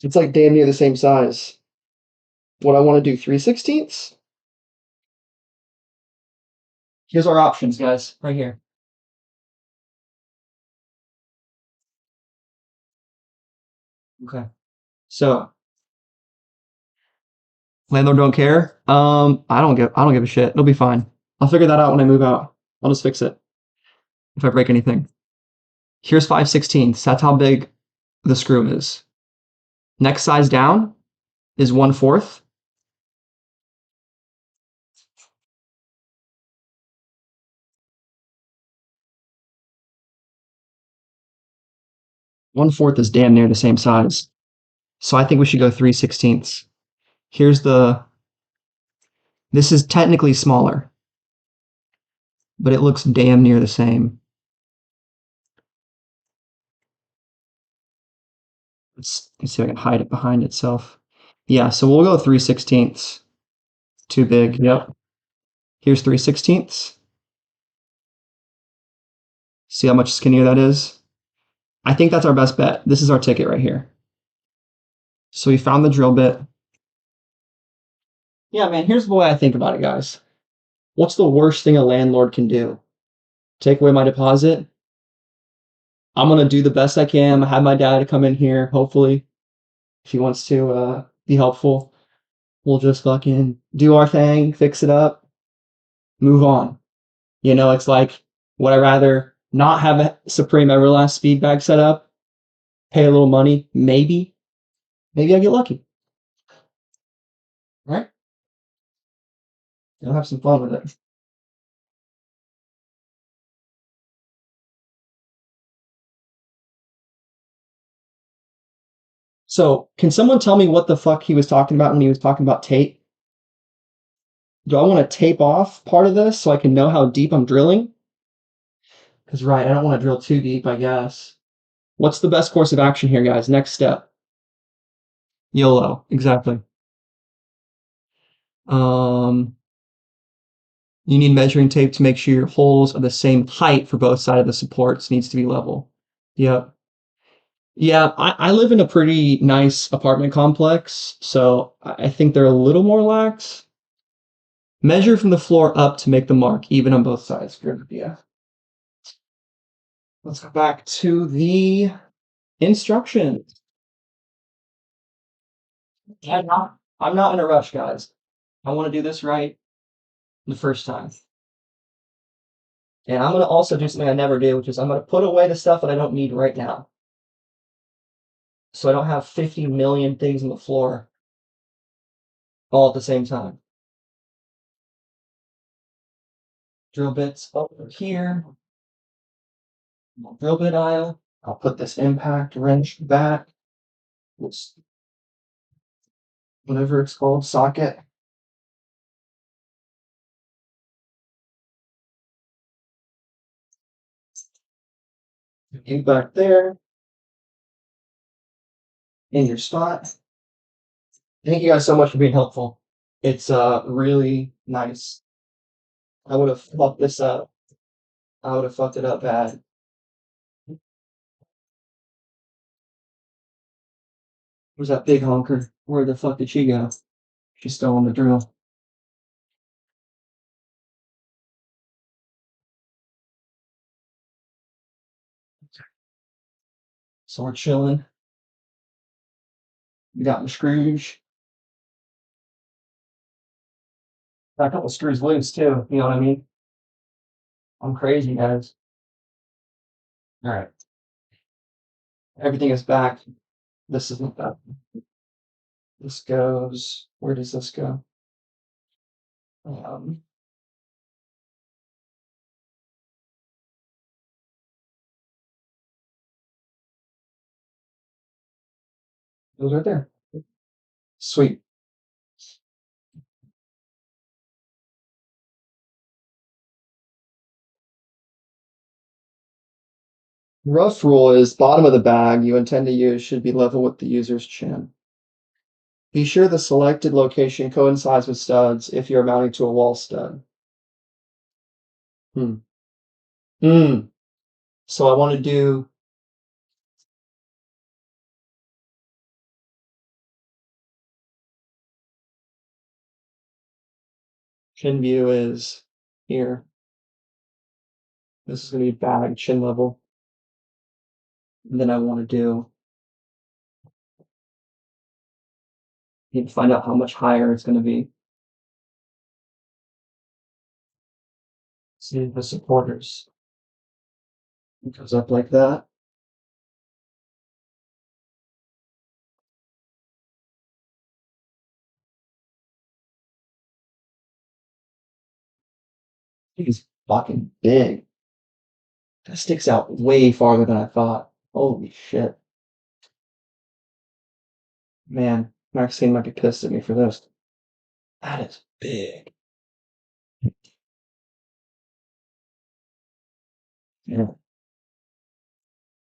It's like damn near the same size. What I want to do, 3/16. Here's our options, guys, right here. Okay. So landlord don't care. I don't give a shit. It'll be fine. I'll figure that out when I move out. I'll just fix it if I break anything. Here's 5/16. That's how big the screw is. Next size down is 1/4. One-fourth is damn near the same size. So I think we should go 3/16. Here's this is technically smaller, but it looks damn near the same. Let's see if I can hide it behind itself. Yeah, so we'll go 3/16. Too big. Yep. Here's 3/16. See how much skinnier that is? I think that's our best bet. This is our ticket right here. So we found the drill bit. Yeah, man, here's the way I think about it, guys. What's the worst thing a landlord can do? Take away my deposit? I'm gonna do the best I can. I have my dad come in here, hopefully, if he wants to be helpful. We'll just fucking do our thing, fix it up, move on. You know, it's like, would I rather not have a Supreme Everlast Speed Bag set up, pay a little money, maybe I get lucky, right? You'll have some fun with it. So, can someone tell me what the fuck he was talking about when he was talking about tape? Do I want to tape off part of this so I can know how deep I'm drilling? Because, right, I don't want to drill too deep, I guess. What's the best course of action here, guys? Next step. YOLO, exactly. Um, you need measuring tape to make sure your holes are the same height for both sides of the supports. Needs to be level. Yep. Yeah, I live in a pretty nice apartment complex, so I think they're a little more lax. Measure from the floor up to make the mark, even on both sides. Good idea. Let's go back to the instructions. I'm not in a rush, guys. I want to do this right the first time. And I'm going to also do something I never do, which is I'm going to put away the stuff that I don't need right now. So I don't have 50 million things on the floor all at the same time. drill bits over here. Drill bit aisle. I'll put this impact wrench back. This, whatever it's called, socket. You back there in your spot. Thank you guys so much for being helpful. It's really nice. I would have fucked this up. I would have fucked it up bad. Where's that big honker? Where the fuck did she go? She's still on the drill. So we're chilling. We got my screws. Got a couple screws loose too. You know what I mean? I'm crazy, guys. All right. Everything is back. This isn't that. This goes. Where does this go? Um, it goes right there. Sweet. Rough rule is bottom of the bag you intend to use should be level with the user's chin. Be sure the selected location coincides with studs if you're mounting to a wall stud. Hmm. Hmm. So I want to do. Chin view is here. This is going to be bag chin level. And then I want to do. Need to find out how much higher it's going to be. See the supporters. It goes up like that. He's fucking big. That sticks out way farther than I thought. Holy shit. Man, Maxine might be pissed at me for this. That is big. Yeah.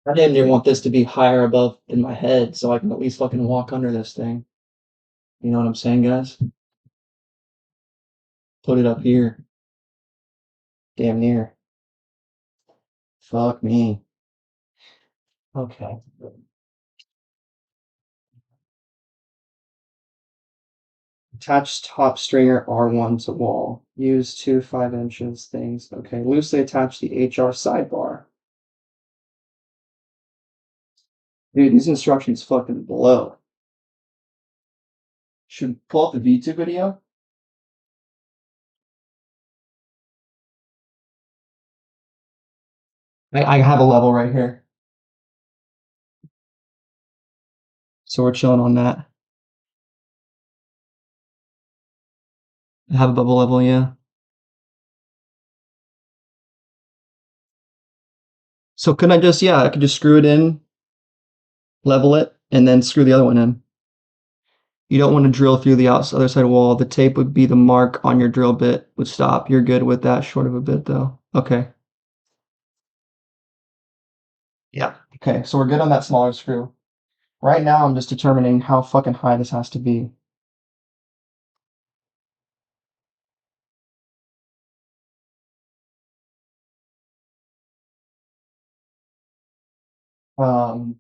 I damn near want this to be higher above in my head so I can at least fucking walk under this thing. You know what I'm saying, guys? Put it up here. Damn near. Fuck me. Okay. Attach top stringer R1 to wall. Use 2 5" things. Okay. Loosely attach the HR sidebar. Dude, these instructions fucking blow. Should we pull up the V2 video? I have a level right here. So we're chilling on that. I have a bubble level, yeah. So couldn't I just, yeah, I could just screw it in, level it, and then screw the other one in. You don't want to drill through the other side wall. The tape would be the mark on your drill bit would stop. You're good with that short of a bit though. Okay. Yeah. Okay, so we're good on that smaller screw. Right now I'm just determining how fucking high this has to be. Um,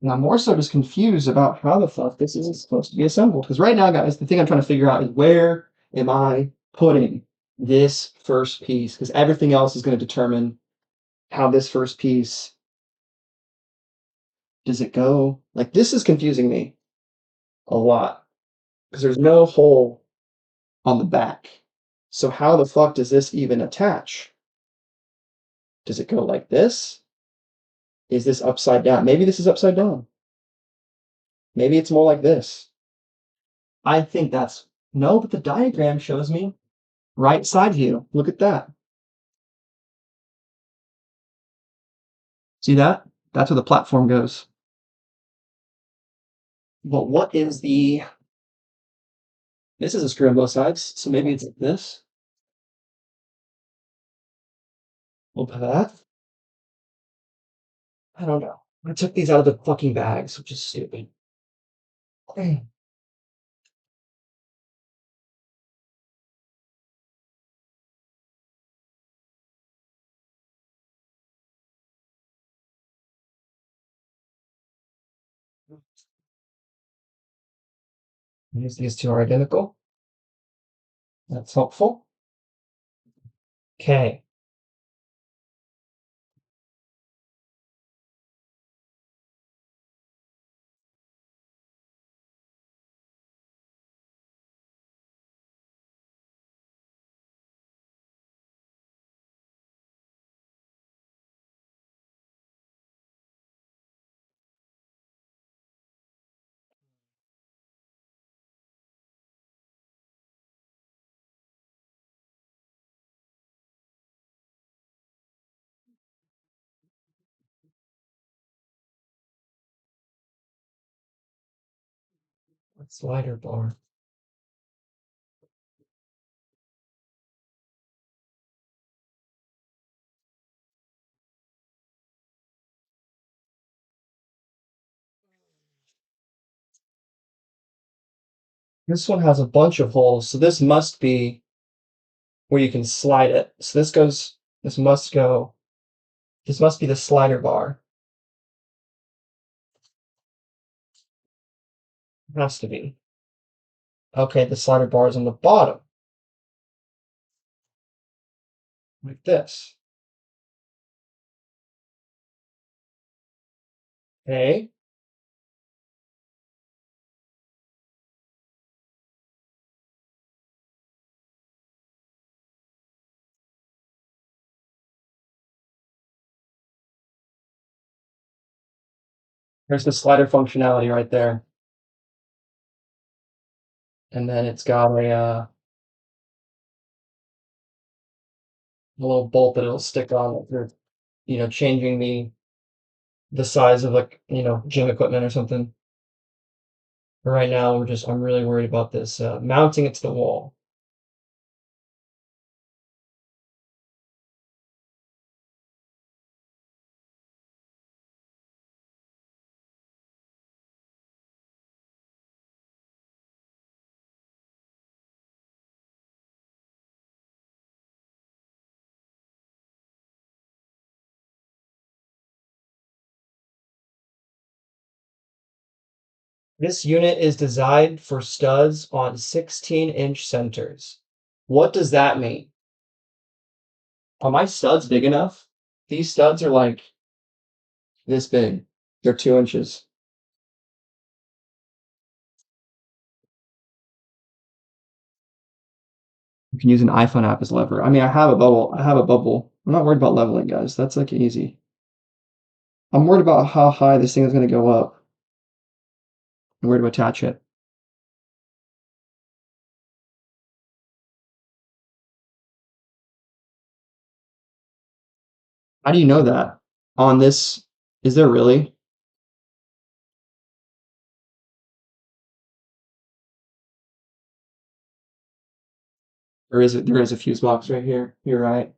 and I'm more so just confused about how the fuck this isn't supposed to be assembled. Because right now, guys, the thing I'm trying to figure out is where am I putting this first piece? Because everything else is going to determine how this first piece does it go. Like this is confusing me a lot because there's no hole on the back. So how the fuck does this even attach? Does it go like this? Is this upside down? Maybe this is upside down. Maybe it's more like this. I think that's no, but the diagram shows me Right side view. Look at that. See that? That's where the platform goes. But what is the... This is a screw on both sides, so maybe it's like this. A little bit of that. I don't know. I took these out of the fucking bags, which is stupid. These two are identical. That's helpful. Okay. Slider bar. This one has a bunch of holes, so this must be where you can slide it. So this must be the slider bar. It has to be. Okay, the slider bar is on the bottom. Like this. Okay. There's the slider functionality right there. And then it's got a little bolt that it'll stick on if you're, changing the size of like, gym equipment or something. But right now I'm really worried about this mounting it to the wall. This unit is designed for studs on 16-inch centers. What does that mean? Are my studs big enough? These studs are like this big. They're 2 inches. You can use an iPhone app as lever. I mean, I have a bubble. I'm not worried about leveling, guys. That's like easy. I'm worried about how high this thing is going to go up and where to attach it. How do you know that? On this, is there really? Or is it, there is a fuse box right here. You're right.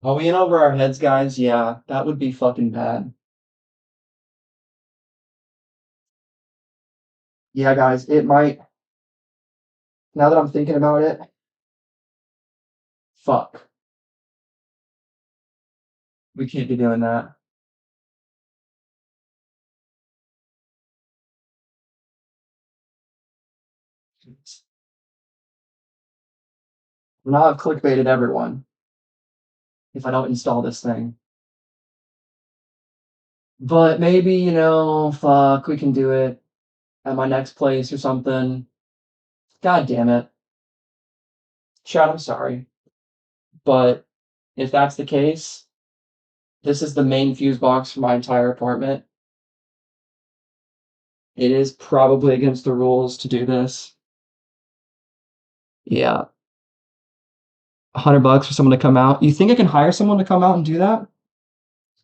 Are we in over our heads, guys? Yeah, that would be fucking bad. Yeah, guys, it might. Now that I'm thinking about it, fuck. We can't be doing that. Now I've clickbaited everyone if I don't install this thing. But maybe, fuck, we can do it at my next place or something. God damn it. Chad, I'm sorry. But if that's the case, this is the main fuse box for my entire apartment. It is probably against the rules to do this. Yeah. $100 for someone to come out. You think I can hire someone to come out and do that?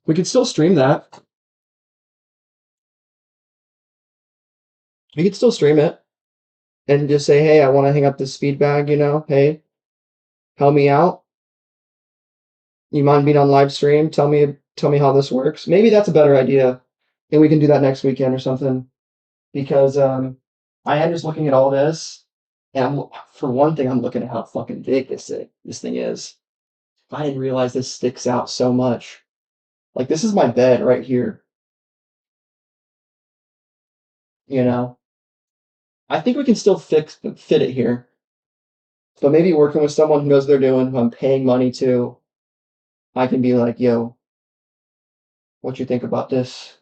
We could still stream that. We could still stream it and just say, hey, I want to hang up this speed bag, you know? Hey, help me out. You mind being on live stream? Tell me how this works. Maybe that's a better idea. And we can do that next weekend or something. Because I am just looking at all this, and for one thing, I'm looking at how fucking big this thing is. I didn't realize this sticks out so much. Like this is my bed right here. You know, I think we can still fit it here, but maybe working with someone who knows what they're doing, who I'm paying money to, I can be like, yo, what you think about this?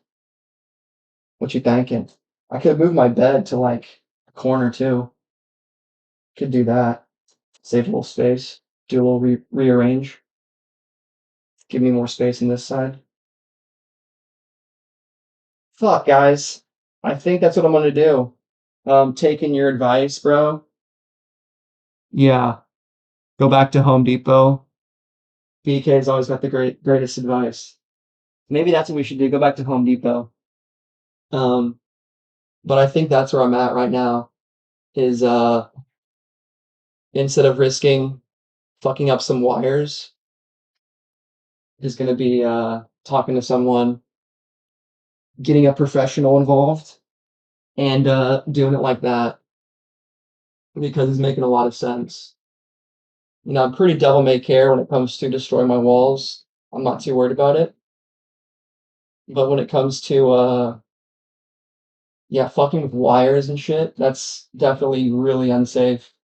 What you thinking? I could move my bed to like a corner too. Could do that. Save a little space. Do a little rearrange. Give me more space on this side. Fuck, guys. I think that's what I'm gonna do. Taking your advice, bro. Yeah. Go back to Home Depot. BK's always got the greatest advice. Maybe that's what we should do. Go back to Home Depot. Um, but I think that's where I'm at right now. Is instead of risking fucking up some wires, is gonna be talking to someone, getting a professional involved, and doing it like that because it's making a lot of sense. You know, I'm pretty devil may care when it comes to destroying my walls. I'm not too worried about it. But when it comes to yeah, fucking with wires and shit, that's definitely really unsafe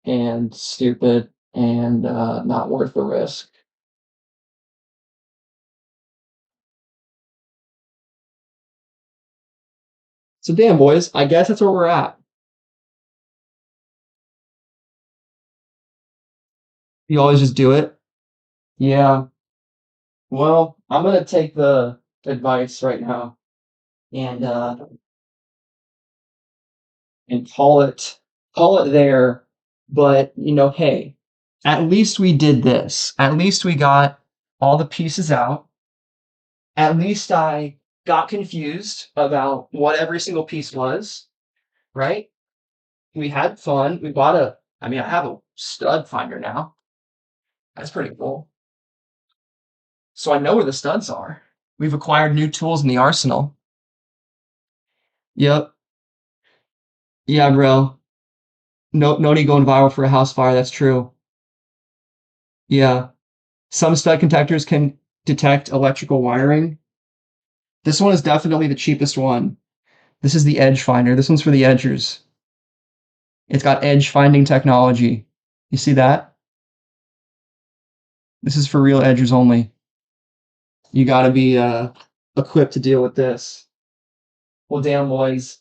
and stupid and not worth the risk. So damn boys, I guess that's where we're at. You always just do it. Yeah. Well, I'm gonna take the advice right now and call it there. But you know, hey, at least we did this. At least we got all the pieces out. At least I got confused about what every single piece was, right? We had fun. I mean, I have a stud finder now. That's pretty cool. So I know where the studs are. We've acquired new tools in the arsenal. Yep. Yeah, bro. No need going viral for a house fire. That's true. Yeah. Some stud contactors can detect electrical wiring. This one is definitely the cheapest one. This is the edge finder. This one's for the edgers. It's got edge finding technology. You see that? This is for real edgers only. You got to be equipped to deal with this. Well, damn, boys.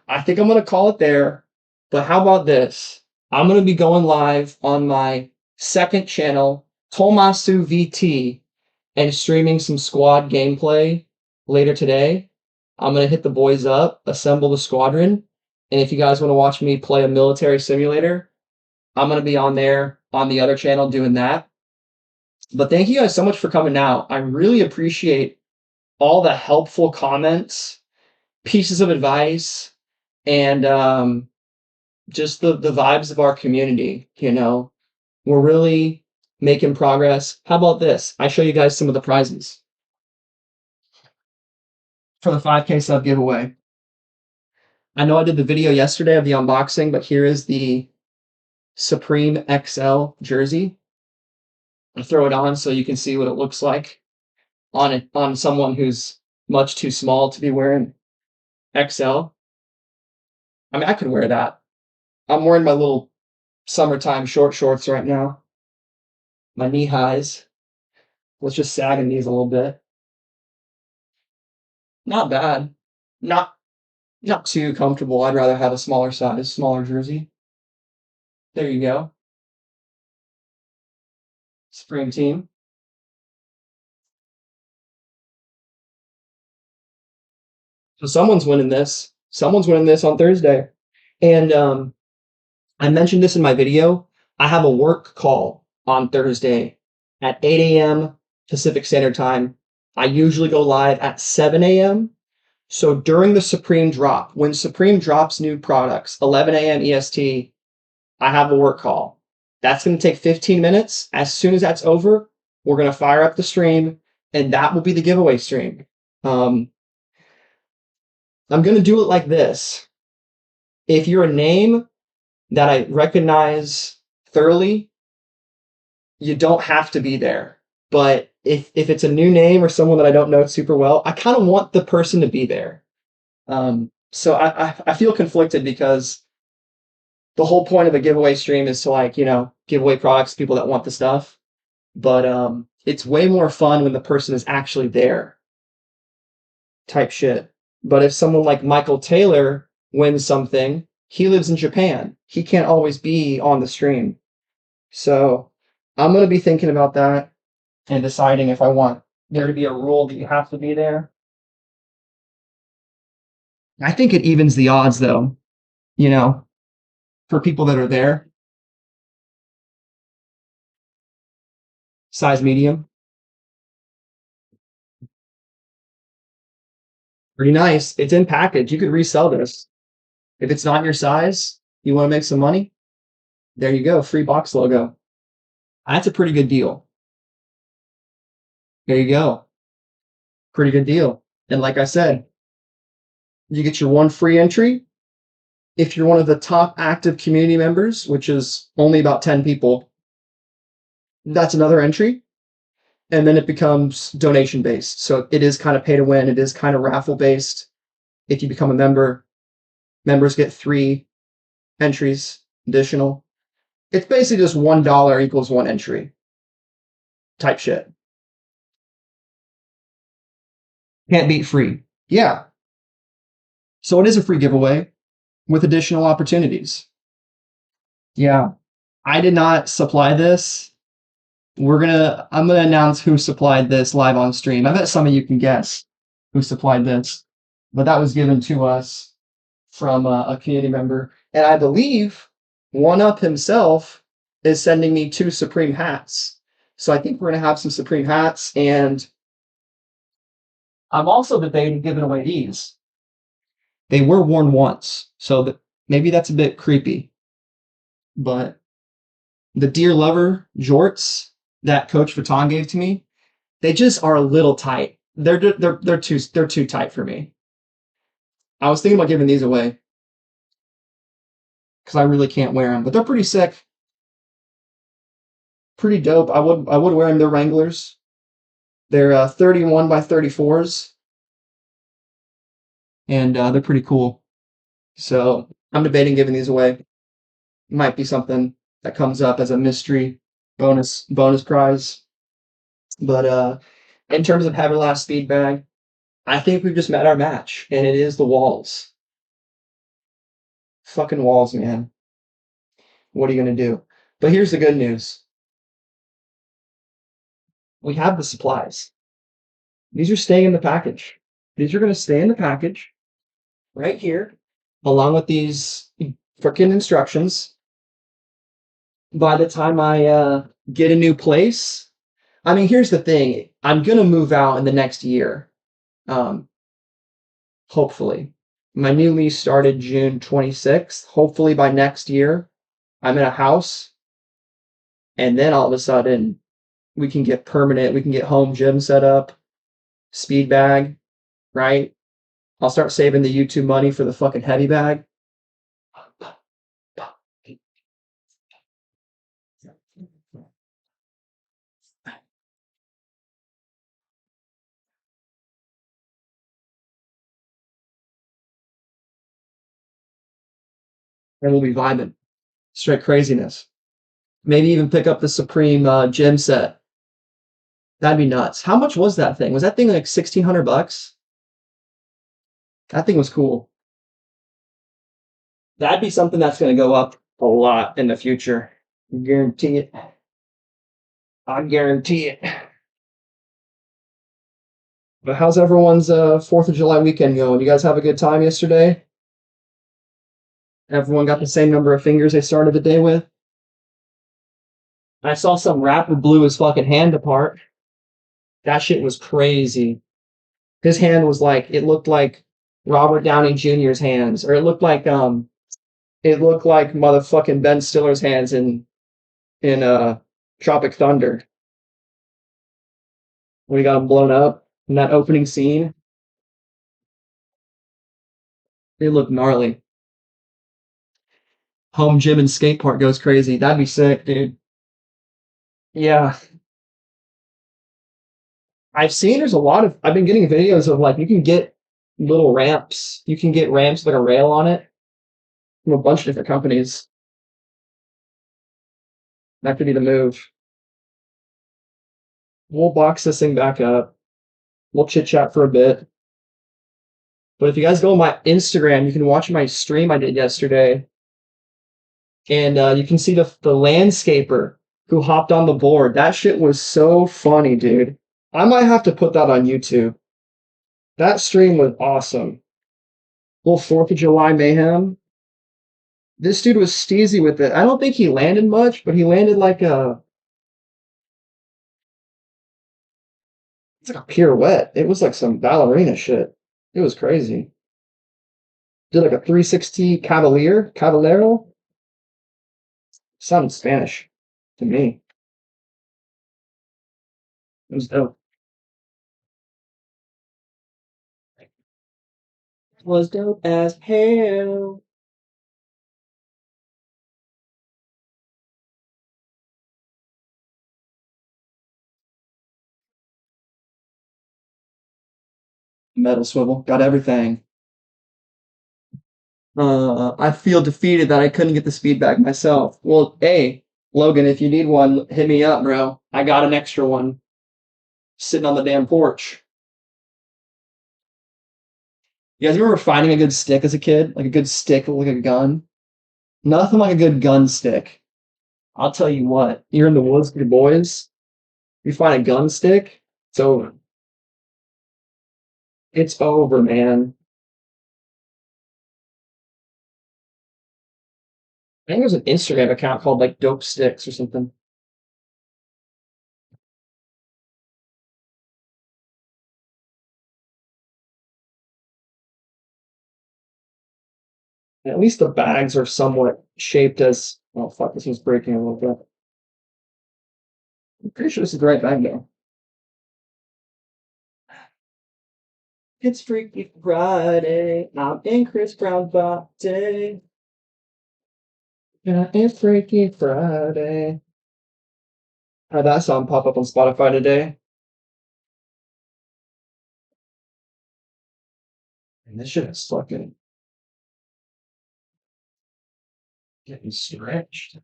I think I'm going to call it there. But how about this? I'm going to be going live on my second channel, Tomasu VT, and streaming some squad gameplay later today. I'm going to hit the boys up, assemble the squadron. And if you guys want to watch me play a military simulator, I'm going to be on there on the other channel doing that. But thank you guys so much for coming out. I really appreciate all the helpful comments, pieces of advice, and just the vibes of our community. You know, we're really making progress. How about this? I show you guys some of the prizes for the 5K sub giveaway. I know I did the video yesterday of the unboxing, but here is the Supreme XL jersey. I'll throw it on so you can see what it looks like on someone who's much too small to be wearing XL. I mean, I could wear that. I'm wearing my little summertime short shorts right now. My knee highs. Let's just sagging these a little bit. Not bad. Not not too comfortable. I'd rather have a smaller size, smaller jersey. There you go. Supreme team. So someone's winning this. Someone's winning this on Thursday. And I mentioned this in my video. I have a work call on Thursday at 8 a.m. Pacific Standard Time. I usually go live at 7 a.m. So during the Supreme drop, when Supreme drops new products, 11 a.m. EST, I have a work call. That's going to take 15 minutes. As soon as that's over, we're going to fire up the stream, and that will be the giveaway stream. I'm going to do it like this. If you're a name that I recognize thoroughly, you don't have to be there. But if it's a new name or someone that I don't know super well, I kind of want the person to be there. So I feel conflicted because the whole point of a giveaway stream is to, like, give away products to people that want the stuff. But it's way more fun when the person is actually there, type shit. But if someone like Michael Taylor wins something, he lives in Japan. He can't always be on the stream. So I'm going to be thinking about that and deciding if I want there to be a rule that you have to be there. I think it evens the odds, though, for people that are there. Size medium. Pretty nice. It's in package. You could resell this. If it's not your size, you want to make some money, there you go. Free box logo. That's a pretty good deal. There you go. Pretty good deal. And like I said, you get your one free entry. If you're one of the top active community members, which is only about 10 people, that's another entry. And then it becomes donation based. So it is kind of pay to win. It is kind of raffle based. If you become a member, members get 3 entries additional. It's basically just $1 equals 1 entry type shit. Can't beat free. Yeah. So it is a free giveaway with additional opportunities. Yeah. I did not supply this. I'm gonna announce who supplied this live on stream. I bet some of you can guess who supplied this, but that was given to us from a community member. And I believe One Up himself is sending me 2 Supreme hats. So I think we're gonna have some Supreme hats, and I'm also debating giving away these. They were worn once, so maybe that's a bit creepy. But the Dear Lover jorts that Coach Vuitton gave to me, they just are a little tight. They're too tight for me. I was thinking about giving these away because I really can't wear them, but they're pretty sick, pretty dope. I would wear them. They're Wranglers. They're 31 by 34s, and they're pretty cool. So I'm debating giving these away. Might be something that comes up as a mystery bonus prize. But in terms of Everlast Speed Bag, I think we've just met our match, and it is the walls. Fucking walls, man. What are you gonna do? But here's the good news. We have the supplies. These are staying in the package. These are gonna stay in the package right here, along with these freaking instructions. By the time I get a new place, I mean, here's the thing. I'm gonna move out in the next year. Hopefully. My new lease started June 26th. Hopefully by next year, I'm in a house, and then all of a sudden we can get home gym set up, speed bag, right? I'll start saving the YouTube money for the fucking heavy bag. And we'll be vibing. Straight craziness. Maybe even pick up the Supreme gym set. That'd be nuts. How much was that thing? Was that thing like $1,600? That thing was cool. That'd be something that's going to go up a lot in the future. I guarantee it. I guarantee it. But how's everyone's 4th of July weekend going? You guys have a good time yesterday? Everyone got the same number of fingers they started the day with? I saw some rapper blew his fucking hand apart. That shit was crazy. His hand was like, it looked like Robert Downey Jr.'s hands, or it looked like motherfucking Ben Stiller's hands in Tropic Thunder when he got him blown up in that opening scene. They look gnarly. Home gym and skate park goes crazy. That'd be sick, dude. Yeah, I've been getting videos of like you can get little ramps. You can get ramps with like a rail on it from a bunch of different companies. That could be the move. We'll box this thing back up. We'll chit chat for a bit. But if you guys go on my Instagram, you can watch my stream I did yesterday, and you can see the landscaper who hopped on the board. That shit was so funny, dude. I might have to put that on YouTube. That stream was awesome. Little 4th of July mayhem. This dude was steezy with it. I don't think he landed much, but he landed like it's like a pirouette. It was like some ballerina shit. It was crazy. Did like a 360 Caballero. Sounded Spanish to me. It was dope. It was dope as hell. Metal swivel. Got everything. I feel defeated that I couldn't get the speed bag myself. Well, hey, Logan, if you need one, hit me up, bro. I got an extra one sitting on the damn porch. You guys remember finding a good stick as a kid? Like a good stick like a gun? Nothing like a good gun stick. I'll tell you what, you're in the woods with your boys, you find a gun stick, it's over. It's over, man. I think there's an Instagram account called like Dope Sticks or something. And at least the bags are somewhat shaped as. Oh fuck, this one's breaking a little bit. I'm pretty sure this is the right bag though. It's Freaky Friday. I'm in Chris Brown's body. Yeah, it's Freaky Friday. Had that song pop up on Spotify today. And this shit is fucking getting stretched.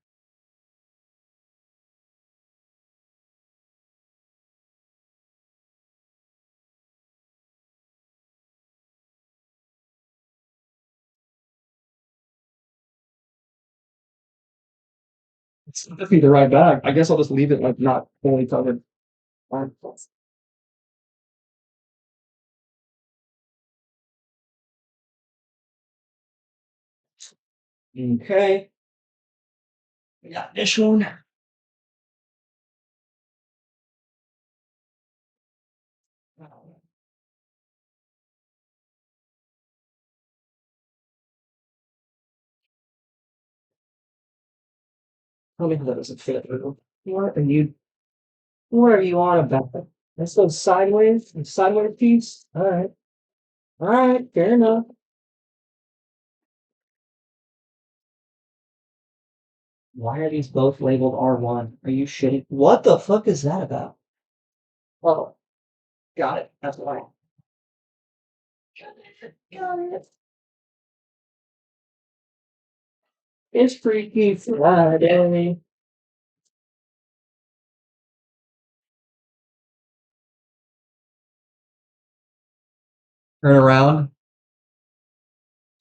It's definitely the right bag. I guess I'll just leave it like not fully covered. Fine. Okay. We got this one. Tell me how that doesn't fit. What are you on about? Let's go sideways. Sideways piece. All right. All right. Fair enough. Why are these both labeled R1? Are you shitting? What the fuck is that about? Oh, got it. That's why. Got it. It's Freaky Friday. Turn around.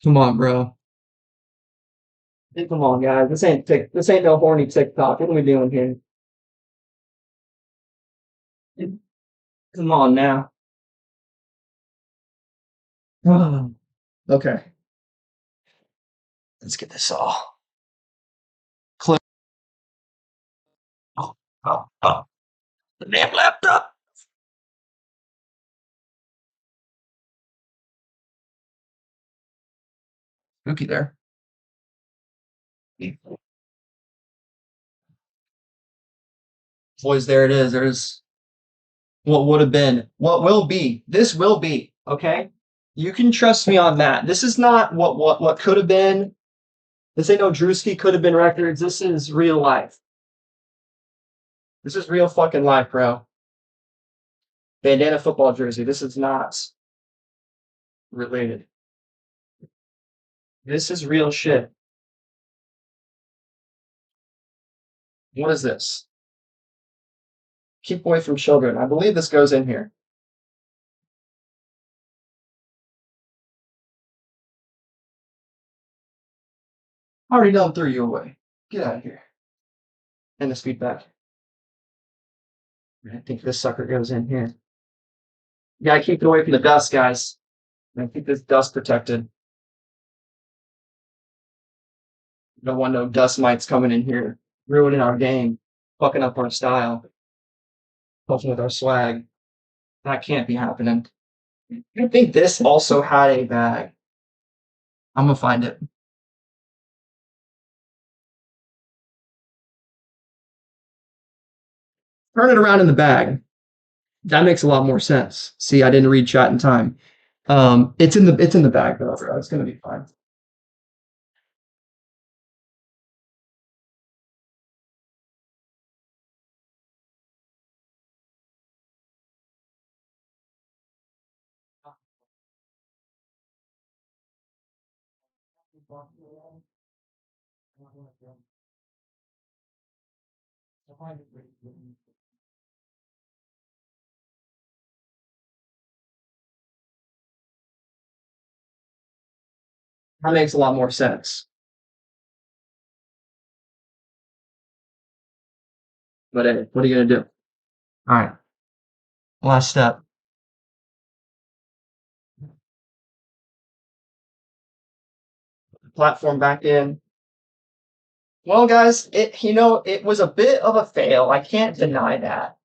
Come on, bro. Come on, guys. This ain't no horny TikTok. What are we doing here? Come on now. Okay. Let's get this all close. Oh. The damn laptop. Spooky there. Boys, there it is. There's what would have been, what will be. This will be, okay? You can trust me on that. This is not what could have been. This ain't no Drewski could have been records. This is real life. This is real fucking life, bro. Bandana football jersey. This is not related. This is real shit. What is this? Keep away from children. I believe this goes in here. I already done threw you away. Get out of here. And the speed bag. I think this sucker goes in here. You gotta keep it away from the dust, guys. And keep this dust protected. Don't want no dust mites coming in here, ruining our game, fucking up our style, fucking with our swag. That can't be happening. I think this also had a bag. I'm gonna find it. Turn it around in the bag. That makes a lot more sense. See, I didn't read chat in time. It's in the bag though. It's gonna be fine. That makes a lot more sense. But hey, what are you gonna do? All right. Last step. Platform back in. Well, guys, it was a bit of a fail. I can't deny that.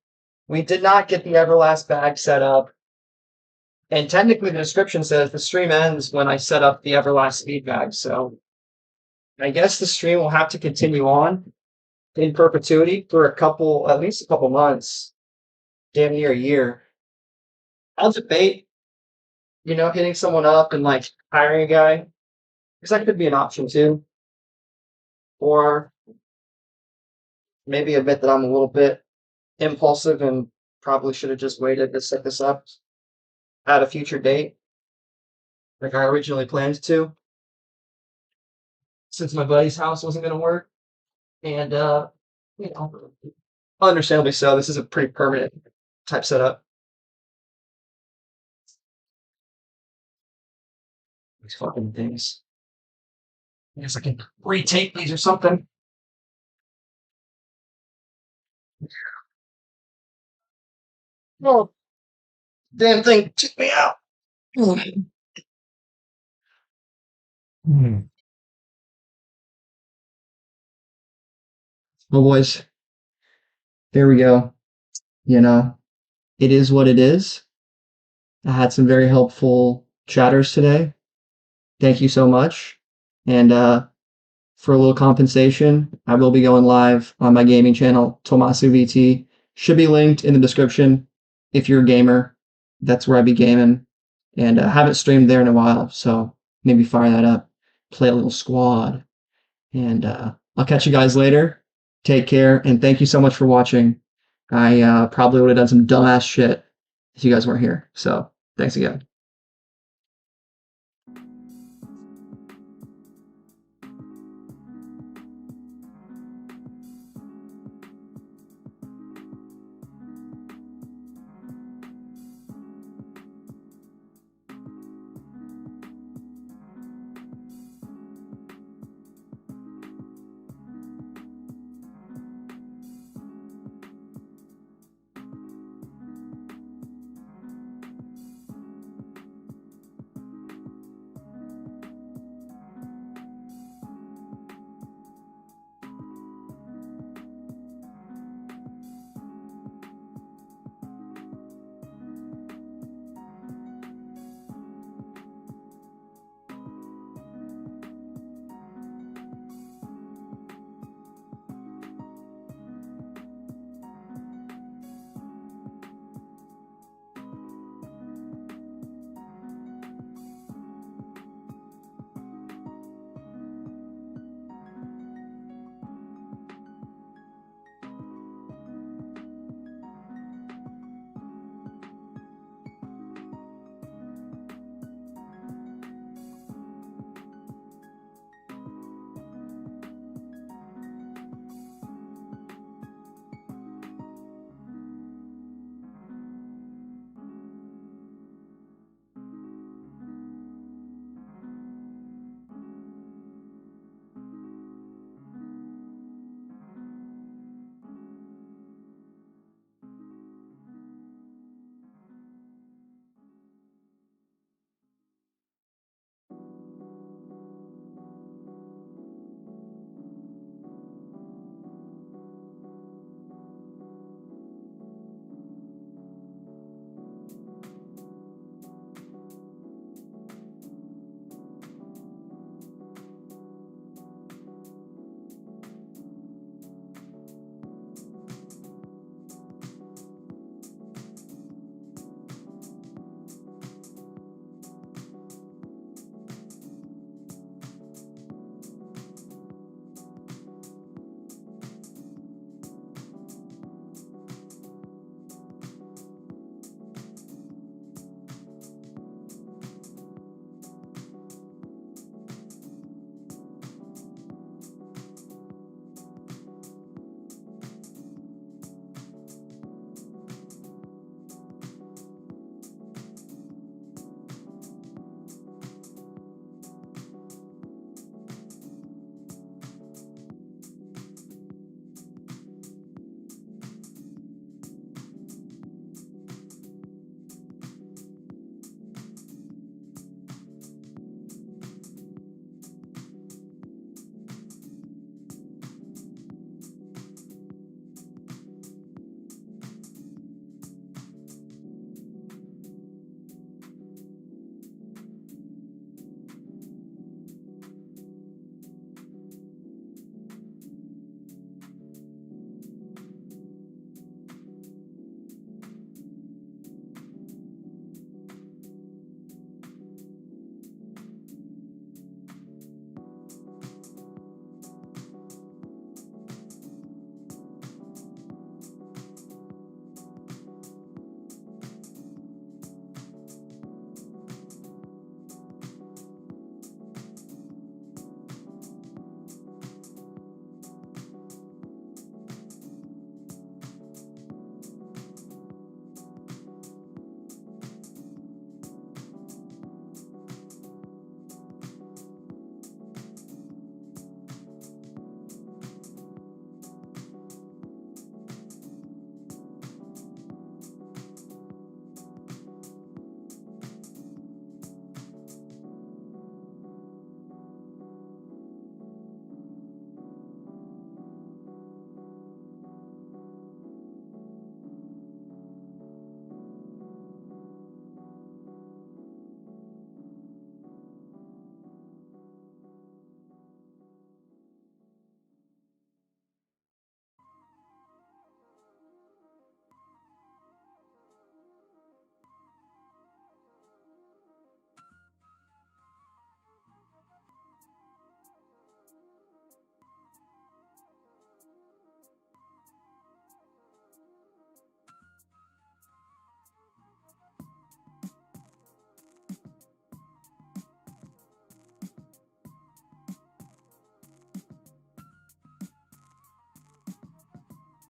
We did not get the Everlast bag set up. And technically the description says the stream ends when I set up the Everlast Speed Bag. So I guess the stream will have to continue on in perpetuity for at least a couple months, damn near a year. I'll debate, hitting someone up and like hiring a guy, because that could be an option too. Or maybe admit that I'm a little bit impulsive and probably should have just waited to set this up at a future date, like I originally planned to, since my buddy's house wasn't going to work. And, understandably so, this is a pretty permanent type setup. These fucking things. I guess I can retape these or something. Oh, damn thing took me out. Well, boys, there we go. It is what it is. I had some very helpful chatters today. Thank you so much. And for a little compensation, I will be going live on my gaming channel, Tomasu VT. Should be linked in the description. If you're a gamer, that's where I be gaming. And I haven't streamed there in a while, so maybe fire that up, play a little squad. And I'll catch you guys later. Take care, and thank you so much for watching. I probably would have done some dumbass shit if you guys weren't here. So thanks again.